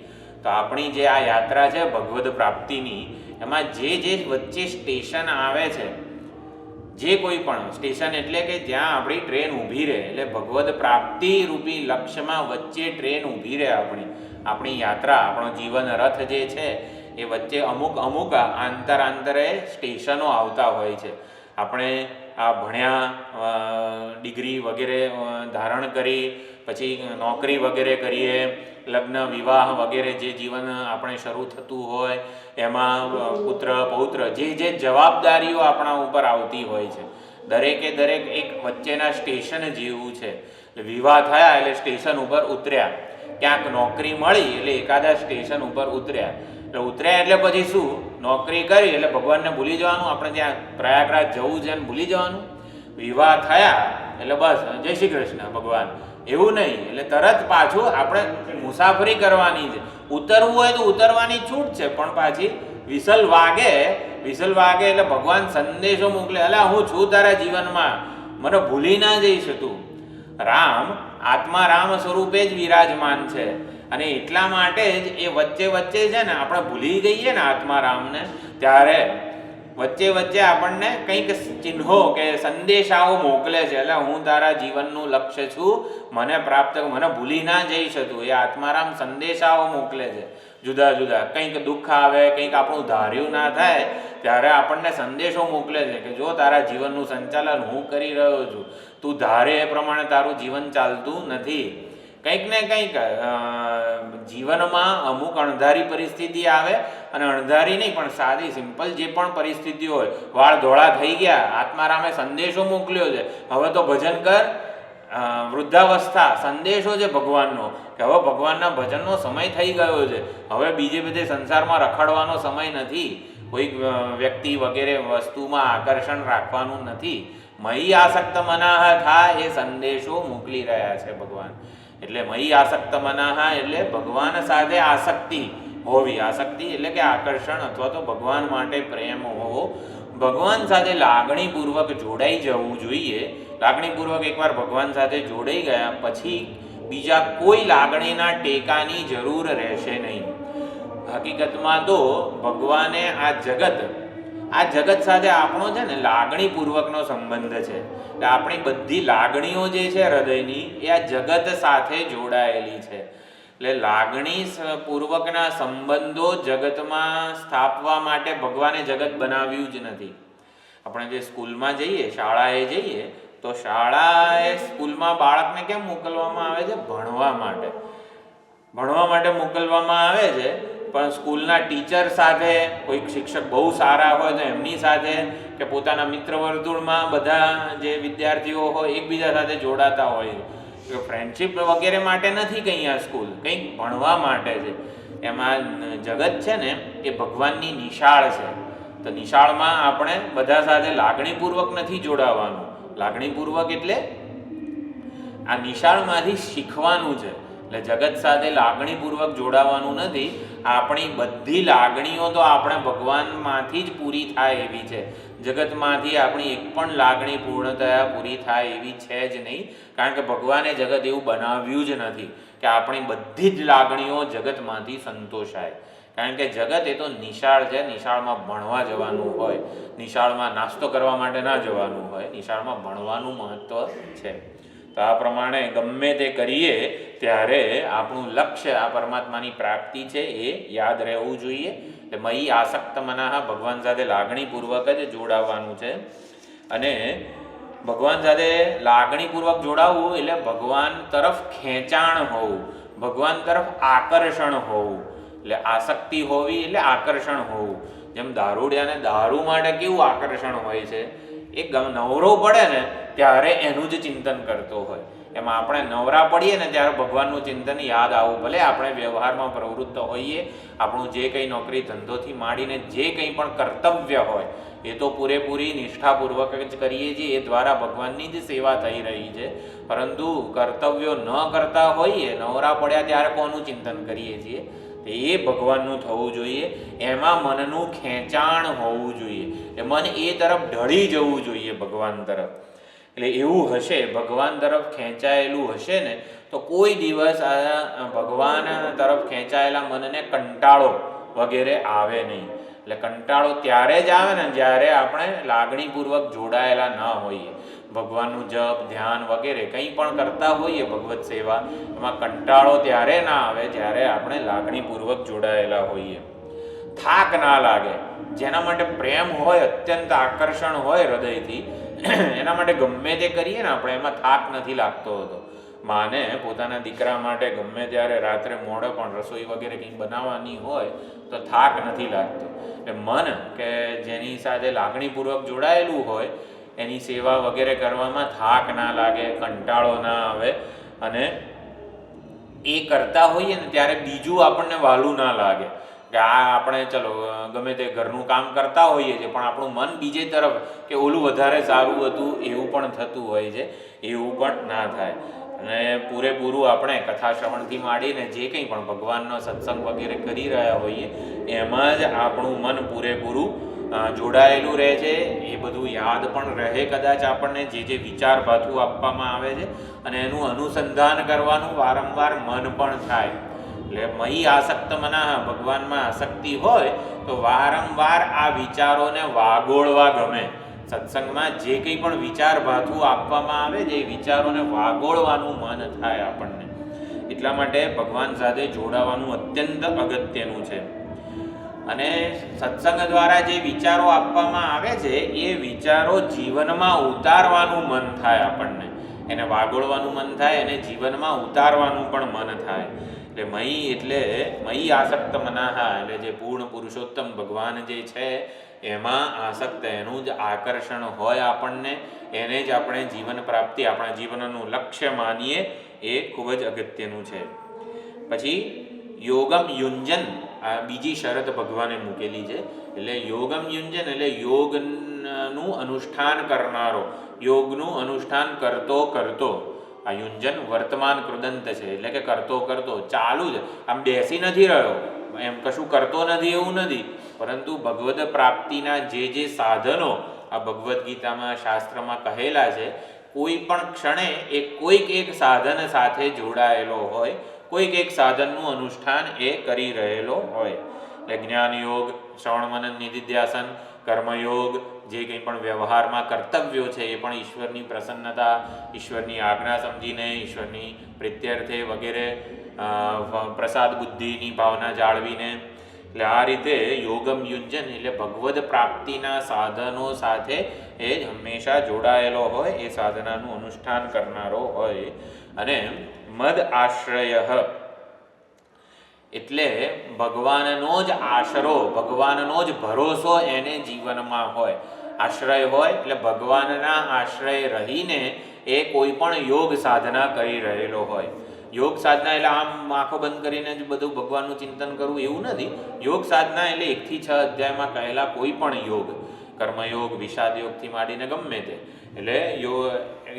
Speaker 1: તો આપણી જે આ યાત્રા છે ભગવદ પ્રાપ્તિની, એમાં જે વચ્ચે સ્ટેશન આવે છે, જે કોઈ પણ સ્ટેશન એટલે કે જ્યાં આપણી ટ્રેન ઊભી રહે, એટલે ભગવદ પ્રાપ્તિ રૂપી લક્ષ્યમાં વચ્ચે ટ્રેન ઊભી રહે આપણી યાત્રા, આપણો જીવન રથ જે છે એ વચ્ચે અમુક આંતરે સ્ટેશનો આવતા હોય છે. આપણે આ ભણ્યા, ડિગ્રી વગેરે ધારણ કરી, પછી નોકરી વગેરે કરીએ, લગ્ન વિવાહ વગેરે જે જીવન આપણે શરૂ થતું હોય, એમાં પુત્ર પૌત્ર જે જવાબદારીઓ આપણા ઉપર આવતી હોય છે, દરેક એક વચ્ચેના સ્ટેશન જેવું છે. વિવાહ થયા એટલે સ્ટેશન ઉપર ઉતર્યા, ક્યાંક નોકરી મળી એટલે એકાદા સ્ટેશન ઉપર ઉતર્યા. એટલે પછી શું, નોકરી કરી એટલે ભગવાનને ભૂલી જવાનું, આપણે ત્યાં પ્રયાગરાજ જવું છે ને ભૂલી જવાનું. વિવાહ થયા એટલે બસ જય શ્રી કૃષ્ણ ભગવાન, એવું નહીં. એટલે તરત પાછું આપણે મુસાફરી કરવાની છે. ઉતરવું હોય તો ઉતરવાની છૂટ છે, પણ પાછી વિસલ વાગે એટલે ભગવાન સંદેશો મોકલે, અલા હું છું તારા જીવનમાં, મને ભૂલી ના જઈશ તું. રામ આત્મા રામ સ્વરૂપે જ વિરાજમાન છે, અને એટલા માટે જ એ વચ્ચે છે ને આપણે ભૂલી ગઈએ ને આત્મા રામને, ત્યારે વચ્ચે આપણને કંઈક ચિહ્નો કે સંદેશાઓ મોકલે છે, એટલે હું તારા જીવનનું લક્ષ્ય છું, મને પ્રાપ્ત, મને ભૂલી ના જઈ શકું. એ આત્મારામ સંદેશાઓ મોકલે છે જુદા, કંઈક દુઃખ આવે, કંઈક આપણું ધાર્યું ના થાય ત્યારે આપણને સંદેશો મોકલે છે કે જો તારા જીવનનું સંચાલન હું કરી રહ્યો છું, તું ધારે એ પ્રમાણે તારું જીવન ચાલતું નથી. કંઈક ને કંઈક જીવનમાં અમુક અણધારી પરિસ્થિતિ આવે, અને અણધારી નહીં પણ સાદી સિમ્પલ જે પણ પરિસ્થિતિ હોય, વાળ ધોળા થઈ ગયા, આત્મારામે સંદેશો મોકલ્યો છે, હવે તો ભજન કર. વૃદ્ધાવસ્થા સંદેશો છે ભગવાનનો કે હવે ભગવાનના ભજનનો સમય થઈ ગયો છે, હવે બીજે બધે સંસારમાં રખડવાનો સમય નથી, કોઈક વ્યક્તિ વગેરે વસ્તુમાં આકર્ષણ રાખવાનું નથી. મહી આસક્ત મનાહ થાય એ સંદેશો મોકલી રહ્યા છે ભગવાન. એટલે મહી આસક્ત મનાહ એટલે ભગવાન સાથે આસક્તિ હોવી. આસક્તિ એટલે કે આકર્ષણ અથવા તો ભગવાન માટે પ્રેમ હોવો, ભગવાન સાથે લાગણીપૂર્વક જોડાઈ જવું જોઈએ. લાગણીપૂર્વક એકવાર ભગવાન સાથે જોડાઈ ગયા પછી બીજા કોઈ લાગણીના ટેકાની જરૂર રહેશે નહીં. હકીકતમાં તો ભગવાને આ જગત સાથે આપણો છે ને લાગણીપૂર્વકનો સંબંધ છે. એટલે આપણી બધી લાગણીઓ જે છે હૃદયની, એ આ જગત સાથે જોડાયેલી છે. એટલે લાગણી પૂર્વકના સંબંધો જગતમાં સ્થાપવા માટે ભગવાને જગત બનાવ્યું જ નથી. આપણે જે સ્કૂલમાં જઈએ, શાળાએ જઈએ, તો સ્કૂલમાં બાળકને કેમ મોકલવામાં આવે છે? ભણવા માટે મોકલવામાં આવે છે. પણ સ્કૂલના ટીચર સાથે, કોઈક શિક્ષક બહુ સારા હોય તો એમની સાથે, કે પોતાના મિત્ર વર્તુળમાં બધા જે વિદ્યાર્થીઓ હોય એકબીજા સાથે જોડાતા હોય, ફ્રેન્ડશિપ વગેરે માટે નથી કંઈ આ સ્કૂલ, કંઈક ભણવા માટે છે. એમાં જગત છે ને એ ભગવાનની નિશાળ છે. તો નિશાળમાં આપણે બધા સાથે લાગણીપૂર્વક નથી જોડાવાનું. લાગણીપૂર્વક એટલે આ નિશાળમાંથી શીખવાનું છે. એટલે જગત સાથે લાગણીપૂર્વક જોડાવાનું નથી. આપણી બધી લાગણીઓ તો આપણે ભગવાનમાંથી જ પૂરી થાય એવી છે. જગતમાંથી આપણી એક પણ લાગણી પૂર્ણતયા પૂરી થાય એવી છે જ નહીં. કારણ કે ભગવાને જગત એવું બનાવ્યું જ નથી કે આપણી બધી જ લાગણીઓ જગતમાંથી સંતોષાય. કારણ કે જગત એ તો નિશાળ છે. નિશાળમાં ભણવા જવાનું હોય, નિશાળમાં નાસ્તો કરવા માટે ના જવાનું હોય, નિશાળમાં ભણવાનું મહત્ત્વ છે. તો આ પ્રમાણે ગમે તે કરીએ ત્યારે આપણું લક્ષ્ય આ પરમાત્માની પ્રાપ્તિ છે એ યાદ રહેવું જોઈએ. એટલે મયી આસક્ત મનાહ, ભગવાન સાથે લાગણીપૂર્વક જ જોડાવાનું છે. અને ભગવાન સાથે લાગણીપૂર્વક જોડાવવું એટલે ભગવાન તરફ ખેંચાણ હોવું, ભગવાન તરફ આકર્ષણ હોવું. એટલે આસક્તિ હોવી એટલે આકર્ષણ હોવું. જેમ દારૂડિયાને દારૂ માટે કેવું આકર્ષણ હોય છે, એ નવરો પડે ને ત્યારે એનું જ ચિંતન કરતો હોય. એમાં આપણે નવરા પડીએ ને ત્યારે ભગવાનનું ચિંતન યાદ આવવું. ભલે આપણે વ્યવહારમાં પ્રવૃત્ત હોઈએ, આપણું જે કંઈ નોકરી ધંધોથી માંડીને જે કંઈ પણ કર્તવ્ય હોય એ તો પૂરેપૂરી નિષ્ઠાપૂર્વક જ કરીએ છીએ, એ દ્વારા ભગવાનની જ સેવા થઈ રહી છે. પરંતુ કર્તવ્યો ન કરતા હોઈએ, નવરા પડ્યા ત્યારે કોનું ચિંતન કરીએ છીએ? એ ભગવાનનું થવું જોઈએ. એમાં મનનું ખેંચાણ હોવું જોઈએ. એ મન એ તરફ ઢળી જવું જોઈએ ભગવાન તરફ. એટલે એવું હશે, ભગવાન તરફ ખેંચાયેલું હશે ને તો કોઈ દિવસ આ ભગવાન તરફ ખેંચાયેલા મનને કંટાળો વગેરે આવે નહીં. એટલે કંટાળો ત્યારે જ આવે ને જ્યારે આપણે લાગણીપૂર્વક જોડાયેલા ન હોઈએ. ભગવાનનું જપ ધ્યાન વગેરે કંઈ પણ કરતા હોઈએ ભગવત સેવા, એમાં કંટાળો ત્યારે ના આવે જ્યારે આપણે લાગણીપૂર્વક જોડાયેલા હોઈએ. થાક ના લાગે. જેના માટે પ્રેમ હોય, અત્યંત આકર્ષણ હોય હૃદયથી, એના માટે ગમે તે કરીએ ને આપણે, એમાં થાક નથી લાગતો હતો. માને પોતાના દીકરા માટે ગમે ત્યારે રાત્રે મોડે પણ રસોઈ વગેરે કંઈ બનાવવાની હોય તો થાક નથી લાગતો. એટલે મન કે જેની સાથે લાગણીપૂર્વક જોડાયેલું હોય એની સેવા વગેરે કરવામાં થાક ના લાગે, કંટાળો ના આવે. અને એ કરતા હોઈએ ને ત્યારે બીજું આપણને વહાલું ના લાગે કે આ આપણે ચલો ગમે તે ઘરનું કામ કરતા હોઈએ છીએ પણ આપણું મન બીજે તરફ કે ઓલું વધારે સારું હતું એવું પણ થતું હોય છે. એવું પણ ના થાય. અને પૂરેપૂરું આપણે કથા શ્રવણથી માંડીને જે કંઈ પણ ભગવાનનો સત્સંગ વગેરે કરી રહ્યા હોઈએ એમાં જ આપણું મન પૂરેપૂરું જોડાયેલું રહે છે. એ બધું યાદ પણ રહે કદાચ આપણને, જે વિચાર ભાથું આપવામાં આવે છે, અને એનું અનુસંધાન કરવાનું વારંવાર મન પણ થાય. એટલે મહી આસક્ત મના, ભગવાનમાં આસક્તિ હોય તો વારંવાર આ વિચારોને વાગોળવા ગમે. સત્સંગમાં જે કંઈ પણ વિચાર ભાથું આપવામાં આવે છે એ વિચારોને વાગોળવાનું મન થાય આપણને. એટલા માટે ભગવાન સાથે જોડાવાનું અત્યંત અગત્યનું છે. અને સત્સંગ દ્વારા જે વિચારો આપવામાં આવે છે એ વિચારો જીવનમાં ઉતારવાનું મન થાય આપણને. એને વાગોળવાનું મન થાય, એને જીવનમાં ઉતારવાનું પણ મન થાય. એટલે મહી એટલે મહી આસક્ત મનાહા, એટલે જે પૂર્ણ પુરુષોત્તમ ભગવાન જે છે એમાં આસક્ત, એનું જ આકર્ષણ હોય આપણને, એને જ આપણે જીવન પ્રાપ્તિ, આપણા જીવનનું લક્ષ્ય માનીએ, એ ખૂબ જ અગત્યનું છે. પછી યોગમ યુંજન, આ બીજી શરત ભગવાને મૂકેલી છે. એટલે યોગમ યુંજન એટલે યોગનું અનુષ્ઠાન કરનારો, યોગનું અનુષ્ઠાન કરતો કરતો. આ યુંજન વર્તમાન કૃદંત છે, એટલે કે કરતો કરતો, ચાલુ જ, આમ બેસી નથી રહ્યો, એમ કશું કરતો નથી એવું નથી. પરંતુ ભગવદ પ્રાપ્તિના જે સાધનો આ ભગવદ્ ગીતામાં શાસ્ત્રમાં કહેલા છે, કોઈ પણ ક્ષણે એ કોઈક એક સાધન સાથે જોડાયેલો હોય, કોઈક એક સાધનનું અનુષ્ઠાન એ કરી રહેલો હોય. એટલે જ્ઞાન યોગ, શ્રવણ મનન નિધિધ્યાસન, કર્મયોગ, જે કંઈ પણ વ્યવહારમાં કર્તવ્યો છે એ પણ ઈશ્વરની પ્રસન્નતા, ઈશ્વરની આજ્ઞા સમજીને, ઈશ્વરની પ્રીત્યર્થે વગેરે પ્રસાદ બુદ્ધિની ભાવના જાળવીને. એટલે આ રીતે યોગમ યુંજન એટલે ભગવદ પ્રાપ્તિના સાધનો સાથે એ હંમેશા જોડાયેલો હોય, એ સાધનાનું અનુષ્ઠાન કરનારો હોય. અને મદ આશ્રય એટલે ભગવાનનો જ આશરો, ભગવાનનો જ ભરોસો એને જીવનમાં હોય. આશ્રય હોય એટલે ભગવાનના આશ્રય રહીને એ કોઈ પણ યોગ સાધના કરી રહેલો હોય. યોગ સાધના એટલે આમ આંખો બંધ કરીને જ બધું ભગવાનનું ચિંતન કરવું એવું નથી. યોગ સાધના એટલે 1 થી 6 અધ્યાયમાં કહેલા કોઈ પણ યોગ, કર્મયોગ, વિષાદ યોગથી માંડીને ગમે તે, એટલે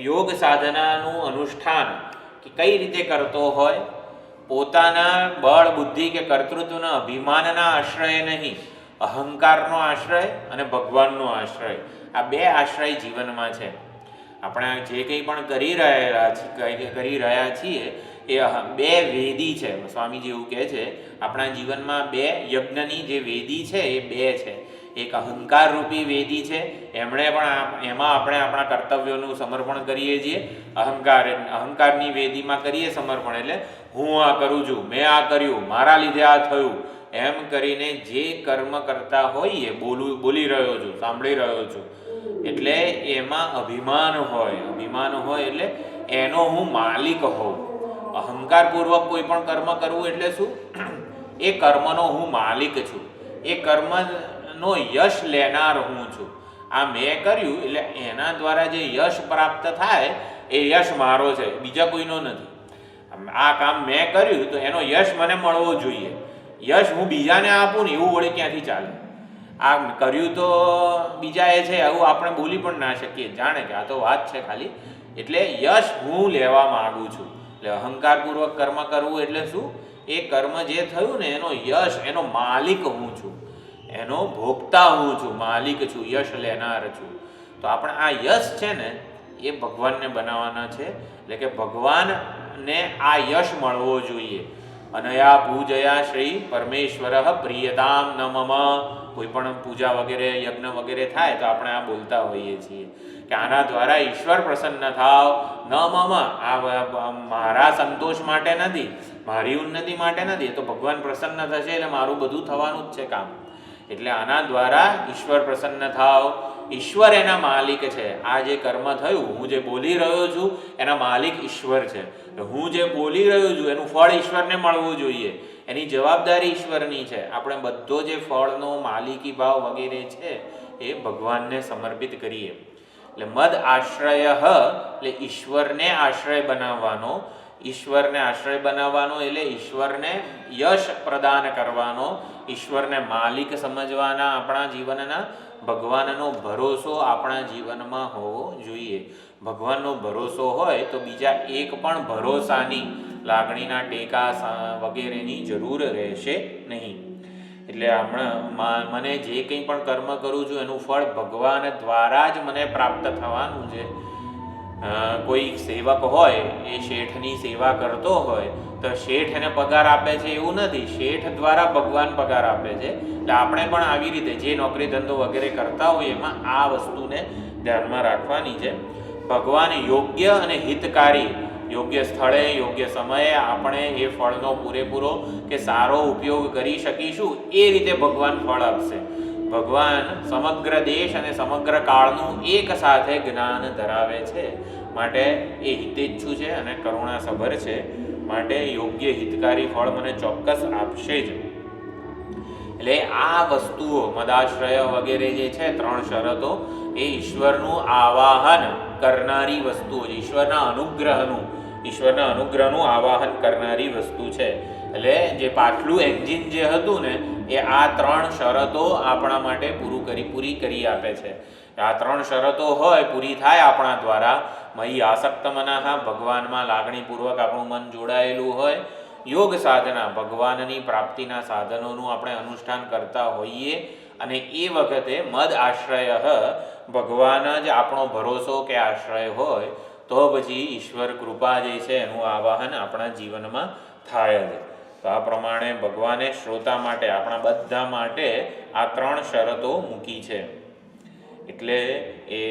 Speaker 1: યોગ સાધનાનું અનુષ્ઠાન કઈ રીતે કરતો હોય? પોતાના બળ બુદ્ધિ કે કર્તૃત્વના અભિમાનના આશ્રય નહીં, અહંકારનો આશ્રય અને ભગવાનનો આશ્રય, આ 2 આશ્રય જીવનમાં છે. આપણે જે કંઈ પણ કરી રહ્યા છીએ એ 2 વેદી છે. સ્વામીજી એવું કહે છે, આપણા જીવનમાં 2 યજ્ઞની જે વેદી છે એ 2 છે. એક અહંકાર રૂપી વેદી છે, એમાં આપણે આપણા કર્તવ્યોનું સમર્પણ કરીએ છીએ. અહંકારની વેદીમાં કરીએ સમર્પણ, એટલે હું આ કરું છું, મેં આ કર્યું, મારા લીધે આ થયું, એમ કરીને જે કર્મ કરતા હોઈએ, બોલી રહ્યો છું, સાંભળી રહ્યો છું, એટલે એમાં અભિમાન હોય એટલે એનો હું માલિક હોઉં. અહંકારપૂર્વક કોઈ પણ કર્મ કરવું એટલે શું? એ કર્મનો હું માલિક છું, એ કર્મનો યશ લેનાર હું છું. આ મેં કર્યું એટલે એના દ્વારા જે યશ પ્રાપ્ત થાય એ યશ મારો છે, બીજા કોઈનો નથી. આ કામ મેં કર્યું તો એનો યશ મને મળવો જોઈએ. યશ હું બીજાને આપું ને એવું વળી ક્યાંથી ચાલે? આ કર્યું તો બીજાએ છે આવું આપણે બોલી પણ ના શકીએ, જાણે કે આ તો વાત છે ખાલી. એટલે યશ હું લેવા માગું છું. એટલે અહંકારપૂર્વક કર્મ કરવું એટલે શું? એ કર્મ જે થયું ને એનો યશ, એનો માલિક હું છું, એનો ભોગતા હું છું, માલિક છું, યશ લેનાર છું. તો આપણે આ યશ છે ને એ ભગવાનને બનાવવાના છે. એટલે કે ભગવાનને આ યશ મળવો જોઈએ. અનયા પૂજયા શ્રી પરમેશ્વર પ્રિયતામ ન મમ. કોઈ પણ પૂજા વગેરે યજ્ઞ વગેરે થાય તો આપણે આ બોલતા હોઈએ છીએ કે આના દ્વારા ઈશ્વર પ્રસન્ન થાવ. ન મમ, આ મારા સંતોષ માટે નથી, મારી ઉન્નતિ માટે નથી, તો ભગવાન પ્રસન્ન થશે એટલે મારું બધું થવાનું જ છે કામ. એટલે આના દ્વારા ઈશ્વર પ્રસન્ન થાવ. ઈશ્વર એના માલિક છે. આ જે કર્મ થયું, હું જે બોલી રહ્યો છું એના માલિક ઈશ્વર છે. હું જે બોલી રહ્યો છું એનું ફળ ઈશ્વરને મળવું જોઈએ, એની જવાબદારી ઈશ્વરની છે. આપણે બધો જે ફળનો માલિકી ભાવ વગેરે છે એ ભગવાનને સમર્પિત કરીએ. એટલે મદ આશ્રય એટલે ઈશ્વરને આશ્રય બનાવવાનો. ઈશ્વરને આશ્રય બનાવવાનો એટલે ઈશ્વરને યશ પ્રદાન કરવાનો, ઈશ્વરને માલિક સમજવાના આપણા જીવનના. ભગવાનનો ભરોસો આપણા જીવનમાં હોવો જોઈએ. ભગવાનનો ભરોસો હોય તો બીજા એક પણ ભરોસાની, લાગણીના ટેકા વગેરેની જરૂર રહેશે નહીં. એટલે હમણાં મને જે કંઈ પણ કર્મ કરું છું એનું ફળ ભગવાન દ્વારા જ મને પ્રાપ્ત થવાનું છે. કોઈ સેવક હોય એ શેઠની સેવા કરતો હોય તો શેઠ એને પગાર આપે છે એવું નથી, શેઠ દ્વારા ભગવાન પગાર આપે છે. એટલે આપણે પણ આવી રીતે જે નોકરી ધંધો વગેરે કરતા હોય એમાં આ વસ્તુને ધ્યાનમાં રાખવાની છે. ભગવાન યોગ્ય અને હિતકારી, યોગ્ય સ્થળે યોગ્ય સમયે આપણે એ ફળનો પૂરેપૂરો કે સારો ઉપયોગ કરી શકીશું એ રીતે ભગવાન ફળ આપશે. ભગવાન સમગ્ર દેશ અને સમગ્ર કાળનું એક સાથે જ્ઞાન ધરાવે છે, માટે એ હિતેચ્છુ છે અને કરુણાસભર છે. માટે યોગ્ય હિતકારી ફળ મને ચોક્કસ આપશે જ. એટલે આ વસ્તુઓ મદાશ્રય વગેરે જે છે, 3 શરતો, એ ઈશ્વરનું આવાહન કરનારી વસ્તુઓ છે. ઈશ્વરના અનુગ્રહનું આવાહન કરનારી વસ્તુ છે. એટલે જે પાછલું એન્જિન જે હતું ને એ આ 3 શરતો આપણા માટે પૂરી કરી આપે છે. આ 3 શરતો હોય, પૂરી થાય આપણા દ્વારા, મયી આસક્ત મનઃ, ભગવાનમાં લાગણીપૂર્વક આપણું મન જોડાયેલું હોય, યોગ સાધના, ભગવાનની પ્રાપ્તિના સાધનોનું આપણે અનુષ્ઠાન કરતા હોઈએ, અને એ વખતે મદ આશ્રય, ભગવાન જ આપણો ભરોસો કે આશ્રય હોય, તો પછી ઈશ્વર કૃપા જે છે એનું આવાહન આપણા જીવનમાં થાય જ. તો આ પ્રમાણે ભગવાને શ્રોતા માટે, આપણા બધા માટે આ 3 શરતો મૂકી છે. એટલે એ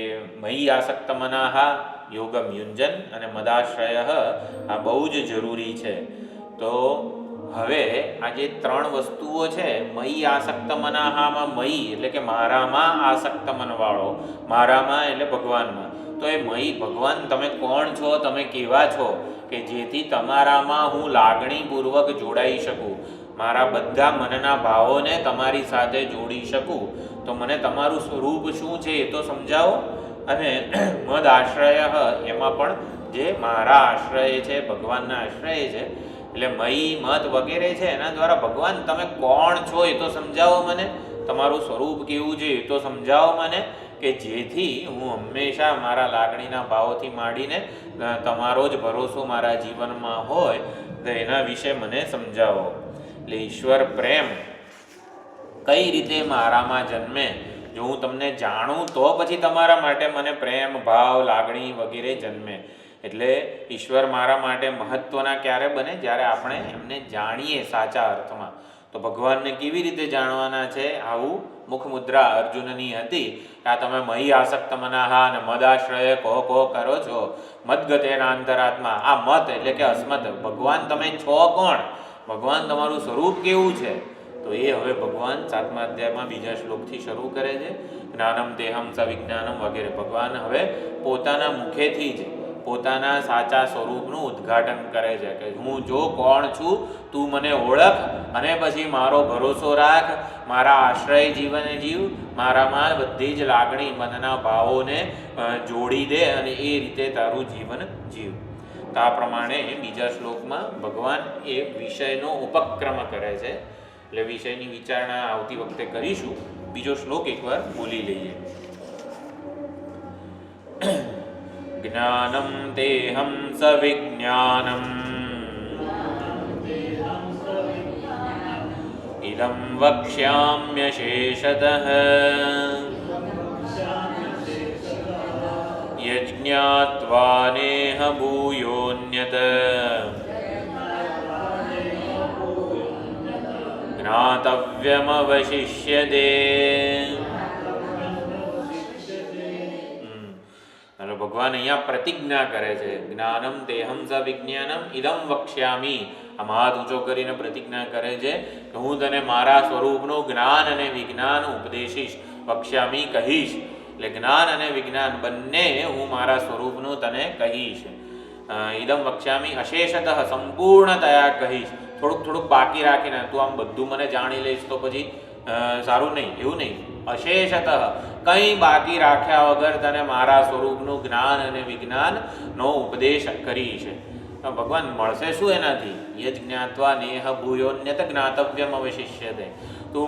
Speaker 1: મયી આસક્ત મનઃ, યોગમ યુંજન અને મદાશ્રય આ બહુ જ જરૂરી છે. તો હવે આ જે 3 વસ્તુઓ છે, મયી આસક્ત મનઃમાં, મયી એટલે કે મારામાં આસક્ત મનવાળો, મારામાં એટલે ભગવાનમાં. તો એ મયી, ભગવાન તમે કોણ છો, તમે કેવા છો કે જેથી તમારામાં હું લાગણીપૂર્વક જોડાઈ શકું, મારા બધા મનના ભાવોને તમારી સાથે જોડી શકું. તો મને તમારું સ્વરૂપ શું છે એ તો સમજાવો. અને મદ આશ્રય, એમાં પણ જે મારા આશ્રય છે, ભગવાનના આશ્રય છે, એટલે મયી મત વગેરે છે એના દ્વારા ભગવાન તમે કોણ છો એ તો સમજાવો મને, તમારું સ્વરૂપ કેવું છે એ તો સમજાવો મને, કે જેથી હું હંમેશા મારા લાગણીના ભાવોથી માંડીને તમારો જ ભરોસો મારા જીવનમાં હોય, તો એના વિશે મને સમજાવો. એટલે ઈશ્વર પ્રેમ કઈ રીતે મારામાં જન્મે? જો હું તમને જાણું તો પછી તમારા માટે મને પ્રેમ, ભાવ, લાગણી વગેરે જન્મે. એટલે ઈશ્વર મારા માટે મહત્વના ક્યારે બને? જ્યારે આપણે એમને જાણીએ સાચા અર્થમાં. તો ભગવાનને કેવી રીતે જાણવાના છે? આવું મુખમુદ્રા અર્જુનની હતી. આ તમે મયી આસક્ત મનઃ અને મદાશ્રય કહો કરો છો, મદગતેના અંતરાત્મા. આ મત એટલે કે અસ્મત, ભગવાન તમે છો કોણ, ભગવાન તમારું સ્વરૂપ કેવું છે? તો એ હવે ભગવાન 7મા અધ્યાયમાં 2જા શ્લોકથી શરૂ કરે છે. જ્ઞાનમ તેહમ સવિજ્ઞાનમ વગેરે. ભગવાન હવે પોતાના મુખેથી જ પોતાના સાચા સ્વરૂપનું ઉદ્ઘાટન કરે છે કે હું જો કોણ છું, તું મને ઓળખ અને પછી મારો ભરોસો રાખ, મારા આશ્રય જીવન જીવ, મારામાં બધી જ લાગણી મનના ભાવોને જોડી દે અને એ રીતે તારું જીવન જીવ. તો આ પ્રમાણે બીજા શ્લોકમાં ભગવાન એ વિષયનો ઉપક્રમ કરે છે. એટલે વિષયની વિચારણા આવતી વખતે કરીશું. બીજો શ્લોક એકવાર બોલી લઈએ. જ્ઞાનમ તેહં સવિજ્ઞાનમ ઇદં વક્ષ્યામ્યશેષતઃ યજ્ઞાત્વા નેહ ભૂયોન્યત જ્ઞાતવ્યમવશિષ્યતે. ભગવાન અહીંયા પ્રતિજ્ઞા કરે છે. જ્ઞાનમ તેહં સ વિજ્ઞાનમ ઇદં વક્ષ્યામિ. આમ હાથ ઊંચો કરીને પ્રતિજ્ઞા કરે છે કે હું તને મારા સ્વરૂપનું જ્ઞાન અને વિજ્ઞાન ઉપદેશીશ. વક્ષ્યામિ કહીશ, એટલે જ્ઞાન અને વિજ્ઞાન બંને હું મારા સ્વરૂપનું તને કહીશ. ઇદં વક્ષ્યામિ અશેષતઃ, સંપૂર્ણતયા કહીશ. થોડુંક બાકી રાખીને તું આમ બધું મને જાણી લઈશ તો પછી સારું નહીં, એવું નહીં. અશેષતઃ, કંઈ બાકી રાખ્યા વગર તને મારા સ્વરૂપનું જ્ઞાન અને વિજ્ઞાનનો ઉપદેશ કરીશ. ભગવાન મળશે શું એનાથી? યજ જ્ઞાત્વા નેહ ભૂયોન્યત જ્ઞાતવ્યમ અવશિષ્યતે. તું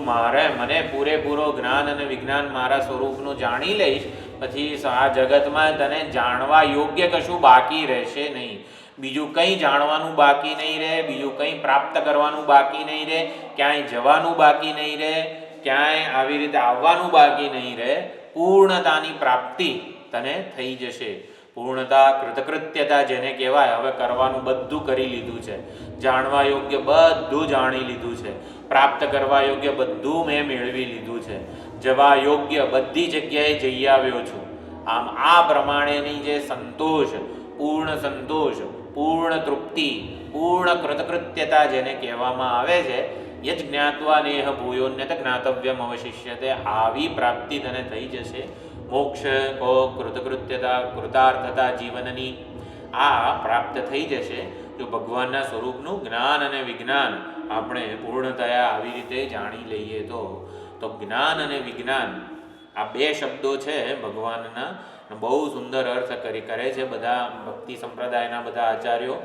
Speaker 1: મને પૂરેપૂરો જ્ઞાન અને વિજ્ઞાન મારા સ્વરૂપનું જાણી લઈશ, પછી આ જગતમાં તને જાણવા યોગ્ય કશું બાકી રહેશે નહીં. બીજું કંઈ જાણવાનું બાકી નહીં રહે, બીજું કંઈ પ્રાપ્ત કરવાનું બાકી નહીં રહે, ક્યાંય જવાનું બાકી નહીં રહે, ક્યાંય આવી રીતે આવવાનું બાકી નહીં રહે. પૂર્ણતાની પ્રાપ્તિ તને થઈ જશે. પૂર્ણતા, કૃતકૃત્યતા જેને કહેવાય, હવે કરવાનું બધું કરી લીધું છે. જાણવા યોગ્ય બધું જાણી લીધું છે. પ્રાપ્ત કરવા યોગ્ય બધું મેં મેળવી લીધું છે. જવા યોગ્ય બધી જગ્યાએ જઈ આવ્યો છું. આમ આ પ્રમાણેની જે સંતોષ, પૂર્ણ તૃપ્તિ, પૂર્ણ કૃતકૃત્યતા જેને કહેવામાં આવે છે, યજ જ્ઞાત્વા નેહ ભૂયોન્યત જ્ઞાતવ્યમ અવશિષ્યતે. આવી પ્રાપ્તિ તને થઈ જશે. મોક્ષ કો કૃતકૃત્યતા, કૃતાર્થતા જીવનની આ પ્રાપ્ત થઈ જશે જો ભગવાનના સ્વરૂપનું જ્ઞાન અને વિજ્ઞાન આપણે પૂર્ણતયા આવી રીતે જાણી લઈએ તો. જ્ઞાન અને વિજ્ઞાન આ બે શબ્દો છે ભગવાનના, બહુ સુંદર અર્થ કરે છે બધા ભક્તિ સંપ્રદાયના બધા આચાર્યો.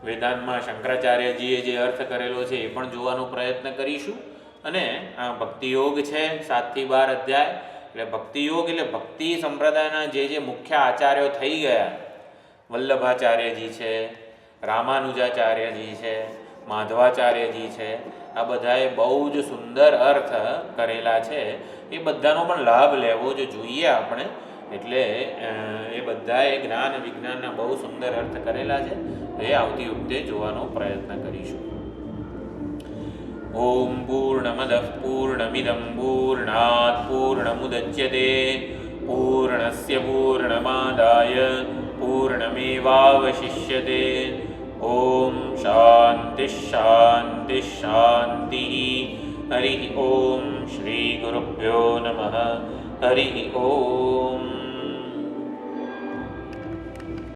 Speaker 1: વેદાંતમાં શંકરાચાર્યજીએ જે અર્થ કરેલો છે એ પણ જોવાનો પ્રયત્ન કરીશું. અને આ ભક્તિયોગ છે 7 થી 12 અધ્યાય. એટલે ભક્તિયોગ એટલે ભક્તિ સંપ્રદાયના જે મુખ્ય આચાર્યો થઈ ગયા, વલ્લભાચાર્યજી છે, રામાનુજાચાર્યજી છે, માધવાચાર્યજી છે, આ બધાએ બહુ જ સુંદર અર્થ કરેલા છે. એ બધાનો પણ લાભ લેવો જ જોઈએ આપણે. એટલે એ બધાએ જ્ઞાન વિજ્ઞાનના બહુ સુંદર અર્થ કરેલા છે. એ આવતી વખતે જોવાનો પ્રયત્ન કરીશું. ઓમ પૂર્ણમદઃ પૂર્ણમિદં પૂર્ણાત પૂર્ણમુદચ્યતે પૂર્ણસ્ય પૂર્ણમાદાય પૂર્ણમેવાવશિષ્યતે. ઓમ શાંતિ શાંતિ શાંતિ. હરિ ઓમ. શ્રી ગુરુભ્યો નમઃ. હરિ ઓમ.